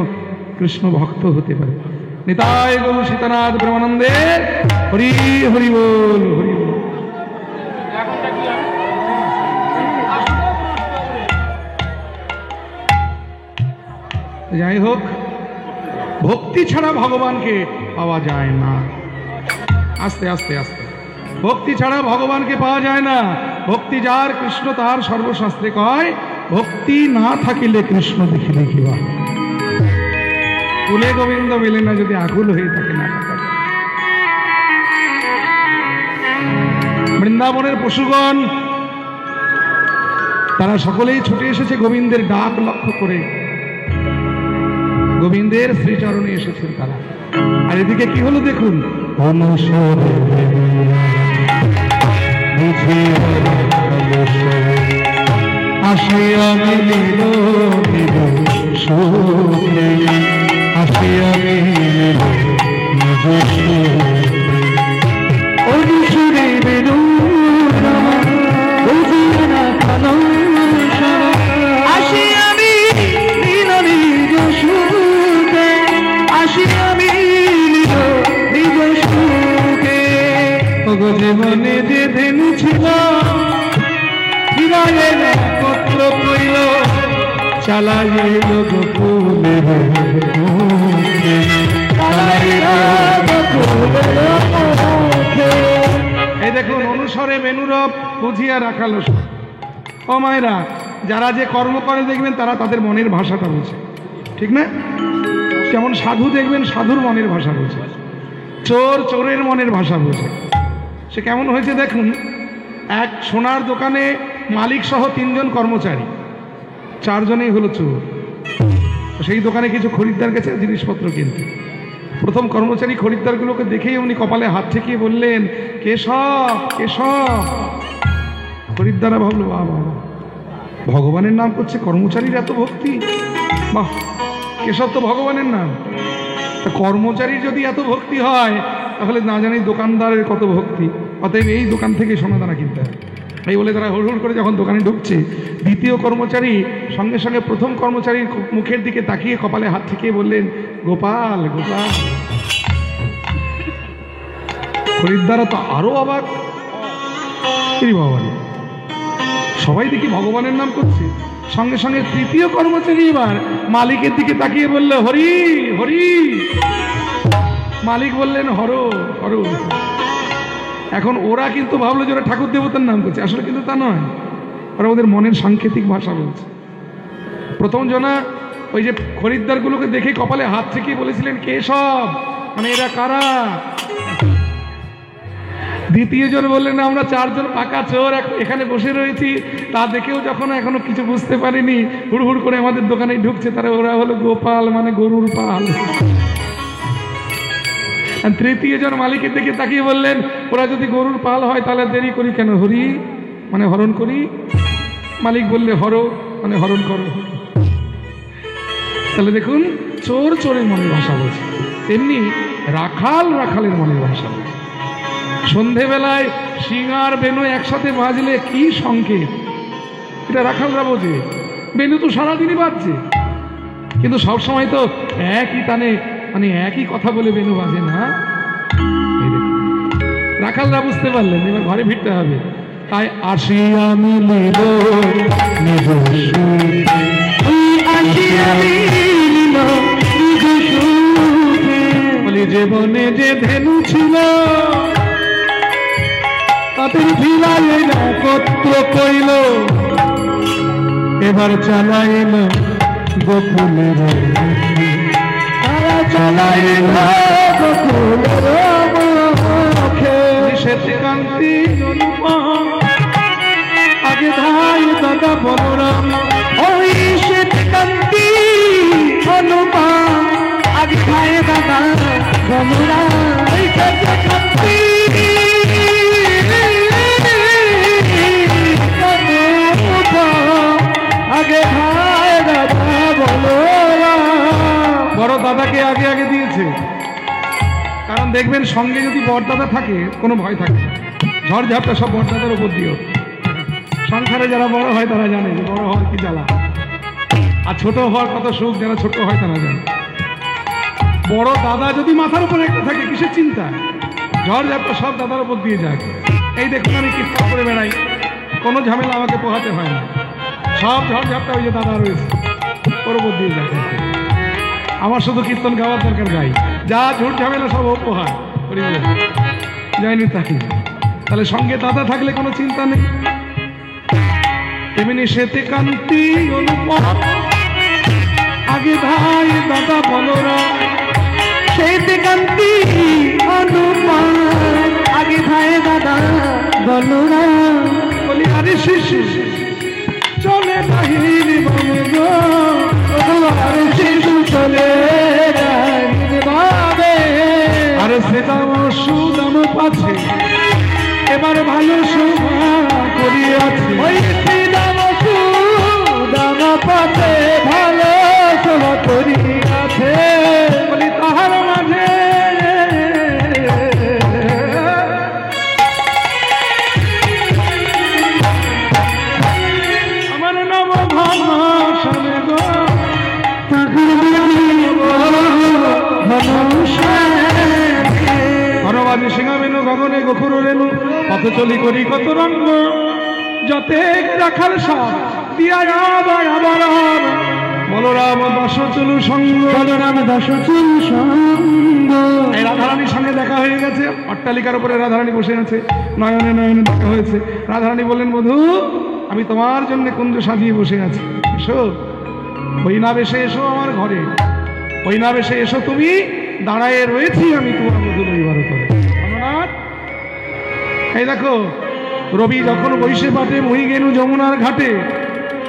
কৃষ্ণ ভক্ত হতে পারে। নিতাই গৌর সীতানাথ প্রেমানন্দে হরি হরি বল, হরি বল। যাই হোক, ভক্তি ছাড়া ভগবানকে পাওয়া যায় না। আস্তে আস্তে আস্তে, ভক্তি ছাড়া ভগবানকে পাওয়া যায় না। ভক্তি যার কৃষ্ণ তার সর্বশাস্ত্রে কয়, ভক্তি না থাকিলে কৃষ্ণ দেখিলে কি হয়। কুলে গোবিন্দ মেলে না যদি আকুল হয়ে থাকে না। বৃন্দাবনের পশুগণ তারা সকলেই ছুটে এসেছে গোবিন্দের ডাক লক্ষ্য করে, গোবিন্দের শ্রীচরণে এসেছেন তারা। আর এদিকে কি হলো দেখুন, আসিয়া মিলিল নিজ সুরে, আসিয়া মিলিল নিজ সুরে, বেরু বুঝিয়া না খানো, আসিয়া মিলিল নিজ সুরে, আসিয়া মিলিল নিজ সুরে। জীবনে যে ধেনু ছিল পত্র কইল, চালাইল গোকুলের মুখে, এই দেখুন অনুসরে বেনুরূপ বুঝিয়া রাখালো। ও মায়েরা, যারা যে কর্ম করে দেখবেন তারা তাদের মনের ভাষাটা বোঝে, ঠিক না? যেমন সাধু দেখবেন সাধুর মনের ভাষা বোঝে, চোর চোরের মনের ভাষা বোঝে। সে কেমন হয়েছে দেখুন, এক সোনার দোকানে মালিক সহ 3 জন কর্মচারী, 4 জনেই হলো চোর। সেই দোকানে কিছু খরিদ্দার গেছে জিনিসপত্র কিনতে। প্রথম কর্মচারী খরিদ্দারগুলোকে দেখেই উনি কপালে হাত ঠেকিয়ে বললেন, কেশব কেশব। খরিদ্দারা ভাবলো, বাবা ভগবানের নাম করছে, কর্মচারীর এত ভক্তি, বাহ, কেশব তো ভগবানের নাম। তা কর্মচারীর যদি এত ভক্তি হয় তাহলে না জানি দোকানদারের কত ভক্তি। অতএব এই দোকান থেকে সোনাদানা কিনতে হয়। এই বলে তারা হুড় করে যখন দোকানে ঢুকছে, দ্বিতীয় কর্মচারী সঙ্গে সঙ্গে প্রথম কর্মচারীর মুখের দিকে তাকিয়ে কপালে হাত ঠেকিয়ে বললেন, গোপাল গোপাল। খরিদ্দারা তো আরো অবাক, ভগবান সবাই দেখি ভগবানের নাম করছে। সঙ্গে সঙ্গে তৃতীয় কর্মচারী এবার মালিকের দিকে তাকিয়ে বলল, হরি হরি। মালিক বললেন, হর হর। এখন ওরা কিন্তু ভাবলো যে ওরা ঠাকুর দেবতার নাম করছে, আসলে কিন্তু তা নয়, ওরা ওদের মনের সাংকেতিক ভাষা বলছে। প্রথম জনা ওই যে খরিদ্দারগুলোকে দেখে কপালে হাত থেকে বলেছিলেন, কেশব, মানে এরা কারা? দ্বিতীয় জন বললেন, আমরা 4 জন পাকা চোর এখানে বসে রয়েছি, তা দেখেও যখন এখনো কিছু বুঝতে পারিনি, হুড় হুড় করে আমাদের দোকানে ঢুকছে, তারা ওরা হলো গোপাল, মানে গরুর পাল। তৃতীয় জন মালিকের দিকে তাকিয়ে বললেন, ওরা যদি গরুর পাল হয় তাহলে দেরি করি কেন, হরি মানে হরণ করি। মালিক বললে, হর মানে হরণ করো। তাহলে দেখুন, চোর চোরের মনের ভাষা বলছে, তেমনি রাখাল রাখালের মনের ভাষা বলছে। সন্ধেবেলায় সিঙ্গার বেনু একসাথে বাজলে কি সংকেত, এটা রাখালরা বোঝে। বেনু তো সারাদিনই বাজছে, কিন্তু সবসময় তো একই টানে, মানে একই কথা বলে বেনু বাজে না। রাখালরা বুঝতে পারলেন, এবার ঘরে ফিরতে হবে। তাই আসিয়া মিলিল নিজ সুরে, বলি জীবনে যে ধেনু ছিল তাদের ভিলাইল পত্র কইল, এবার চালাইল গোকুলের মুখে, তারা চালাইল গোকুলের মুখে। শ্বেত কান্তি আগে ধাই দাদা বলরাম, ওই শ্বেত কান্তি হনুমান আগে ধাই দাদা বলরাম। আগে ভাই দাদা বলো বড় দাদাকে আগে আগে দিয়েছে, কারণ দেখবেন সঙ্গে যদি বড়দাদা থাকে কোনো ভয় থাকে না। ঝড় ঝাপটা সব বড়দাদার উপর দিও। সংসারে যারা বড় হয় তারা জানে যে বড় হওয়ার কি জ্বালা, আর ছোট হওয়ার কত সুখ যারা ছোট হয় তারা জানে। বড় দাদা যদি মাথার উপর একটা থাকে কিসের চিন্তা, ঝড় ঝাপটা সব দাদার উপর দিয়ে যায়। এই দেখুন আমি কীর্তন করে বেড়াই, কোনো ঝামেলা আমাকে পোহাতে হয় না, সব ঝড় ঝাপটা ওই যে দাদা রয়েছে ওর উপর দিয়ে যায়। আমার শুধু কীর্তন গাওয়ার দরকার, গাই যা ঝুট ঝামেলা সব উপহার করি যায়নি তাকে। তাহলে সঙ্গে দাদা থাকলে কোনো চিন্তা নেই। তেমনি সেতে কান্তি অনুপম আগে ভাই দাদা বলরা, সেইতে কান্তি অনুমান আগে ভাই দাদা বলো না। বলি আরে শিশু চলে বাহির বনে গো, আরে শিশু চলে বাবে আরে সেদাম সুদাম পাছে এবার ভালো শোভা করিয়াছে। ওই দাম সুদাম পাতে ভালো শোভা করিয়াছে। বলি তাহার মাঝে আমার নাম ভাষণে গো, ঘনবাদী সিংহামেনু গগনে গকুর রেণু পথ চলি করি কত রঙ্গ, যতে রাখাল সব দিয়া আবার আবার বলরাম দশ চলু সঙ্গ। বলরাম দশ চলু সঙ্গ। এই রাধারানীর সঙ্গে দেখা হয়ে গেছে, অট্টালিকার উপরে রাধারানী বসে আছে, নয়নে নয়নে দেখা হয়েছে। রাধারানী বললেন বধূ আমি তোমার জন্য কুঞ্জ সাজিয়ে বসে আছি, এসো বৈনাবেশে এসো আমার ঘরে, বৈনাবেশে এসো তুমি, দাঁড়ায় রয়েছি আমি তোমার মধু লইবার তরে। এই দেখো রবি যখন বৈশে পাটে মুই গেনু যমুনার ঘাটে,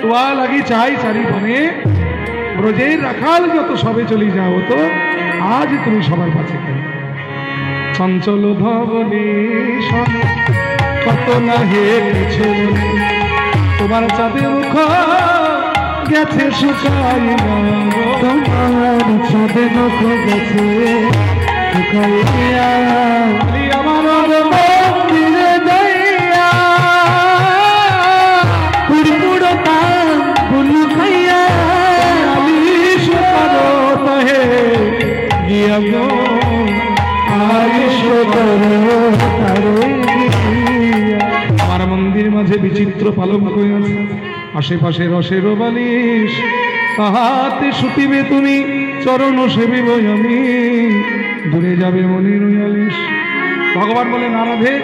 তোয়া লাগি চাই চারি বনে, ব্রজের রাখাল যত সবে চলি যাও তো, আজ তুমি সবার কাছে কেন? চঞ্চল ধবনে কত না হেছে তোমার চাঁদে মুখ গেছে শুকাই, তোমার চাঁদে মুখ গেছে শুকাইয়া, আমার মন্দিরে যাইয়া পুরপুরো তার বুলু খাইয়া আলিশ করো তহে গিয়া গো, আলিশ করো তারে গিয়া। আমার মন্দির মাঝে বিচিত্র পালক হয়ে আছে, আশেপাশে রসের বালিশ, তাহাতে শুতিবে তুমি চরণ সেবিব আমি, দূরে যাবে মনের আলিশ। ভগবান বলে না রাধে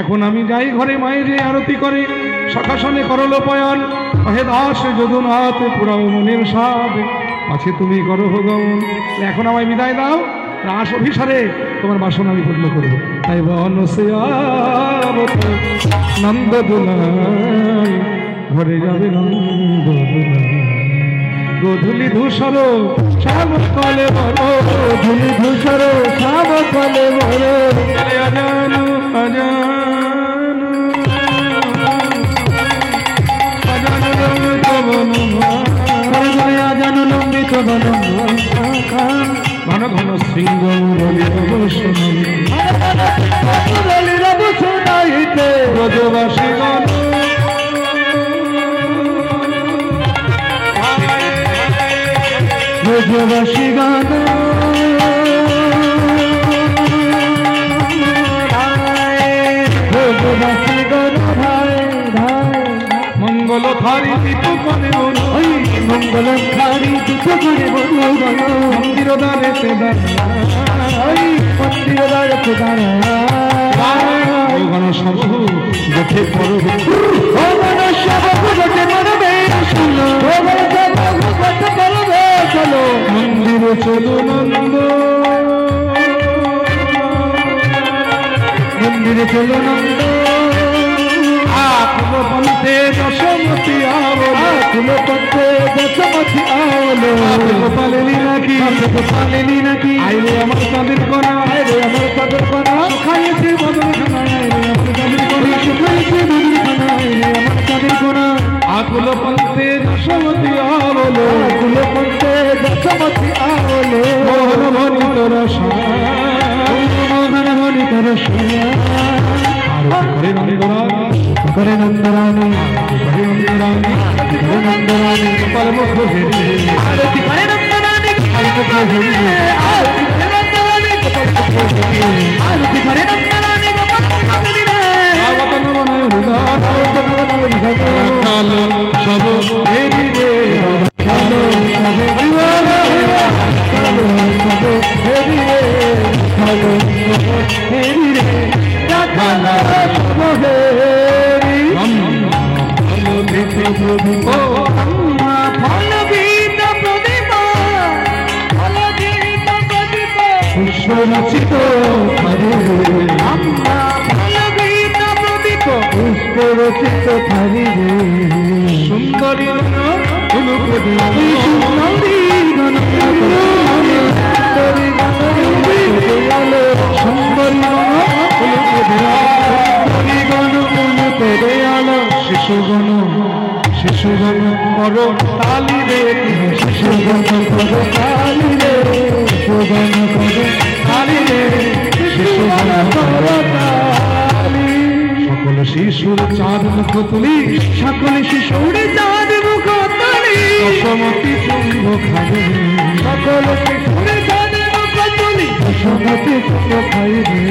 এখন আমি যাই ঘরে, মায়ের যে আরতি করে সখাসনে করল পয়ন, কহে দাস যদুনাথ পুরাও মনের সাদ, আছে তুমি করো গমন। এখন আমায় বিদায় দাও, রাস অভিসারে তোমার বাসনা আমি পূর্ণ করবো। তাই বনসে নন্দ দুলাই ঘরে যাবে নন্দ দুলাই, গোধূলি ধূসর শ্যাম কলে বড়, ধুলি ধূসর শ্যাম কলে বড়, অজানু অজানু অজানু লম্বিত বন, ঘন ঘন সিংহ শোনাইতে ব্রজবাসী গণ ব্রজবাসী গান ব্রজবাসী গান ধায় ধায়, মঙ্গল ধারি পিতু করে ওই মঙ্গল ধারি দুটো করে বলু গণ, মন্দির দ্বারে ওই মন্দির দাঁড়াতে দাঁড়া গণ সব দেখে পড়ব, ও গণ সব দেখে পড়বে শুনো, ও গণ সব দেখে পড়বে চলো, মন্দিরে চলো নন্দ, মন্দিরে চলো নন্দ, আকুল পন্থে দশমতি আবলো, আকুল পন্থে দশমতি আবলো, গোপালের লীলা কি পালিনি নাকি আইরে আমার চাঁদের কোনা আরে আমার চাঁদের কোনা খাইয়েছে বদরখানা আইরে আমার চাঁদের কোনা শুকাইছে নদীর খানা আইরে আমার চাঁদের কোনা আকুল পন্থে যশোমতী আবলো আকুল পন্থে যশোমতী আবলো মোহন মনি তোর মোহন মনি তোর করে নন্দরানী করে নন্দরানী করে নন্দরানী করে নন্দরানী পরমুখ হেরে আরতি করে নন্দরানী পরমুখ হেরে আরতি করে নন্দরানী আরতি করে নন্দরানী আবতন মনে হৃদয় কালো সব হেরি রে কালো সব হেরি রে কালো হেরি রে কালো সব হেরি ফলবিত প্রদীপ ফলবিত প্রদীপ পুষ্পরচিত আমরা ফলবিত প্রদীপ পুষ্পরচিত থারি রে সুন্দরী সুন্দরী গণ সুন্দরী গণ শিশুগণ শিশুগণ পর তালি রে শিশুগণ পর তালি রে শিশুগণ পর তালি রে শিশুগণ পর তালি সকল শিশুর চাঁদ মুখ তুলি সকল শিশুর চাঁদ মুখ তুলি দশমতি চুম্ব খাবে সকল শিশুর চাঁদ মুখ তুলি দশমতি চুম্ব খাইবে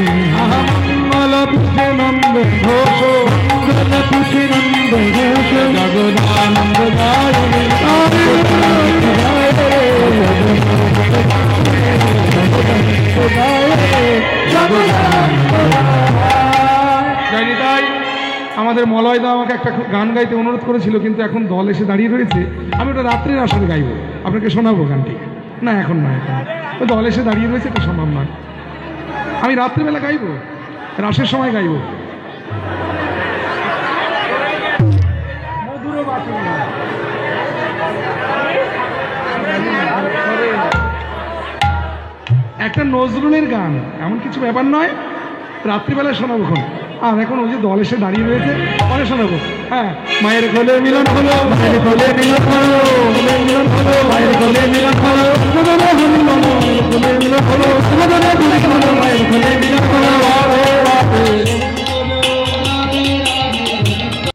মঙ্গল পুষে নন্দ ঘোষ মঙ্গল পুষে নন্দ ঘোষ জগদানন্দ জানি তাই আমাদের মলয়দা আমাকে একটা গান গাইতে অনুরোধ করেছিল, কিন্তু এখন দল এসে দাঁড়িয়ে রয়েছে। আমি ওটা রাত্রির আসরে গাইবো, আপনাকে শোনাবো গানটি। না এখন নয়, ওই দল এসে দাঁড়িয়ে রয়েছে, এটা সম্ভব নয়। আমি রাত্রিবেলা গাইবো, রাসের সময় গাইবো। একটা নজরুলের গান, এমন কিছু ব্যাপার নয়, রাত্রিবেলায় শোনাবো এখন। আর এখন ওই যে দল এসে দাঁড়িয়ে রয়েছে, পরে শোনাবো। হ্যাঁ, মায়ের কোলে মিলন হলো, মায়ের কোলে মিলন হলো, মিলন হলো, মায়ের কোলে মিলন হলো, কোলে মিলন হলো,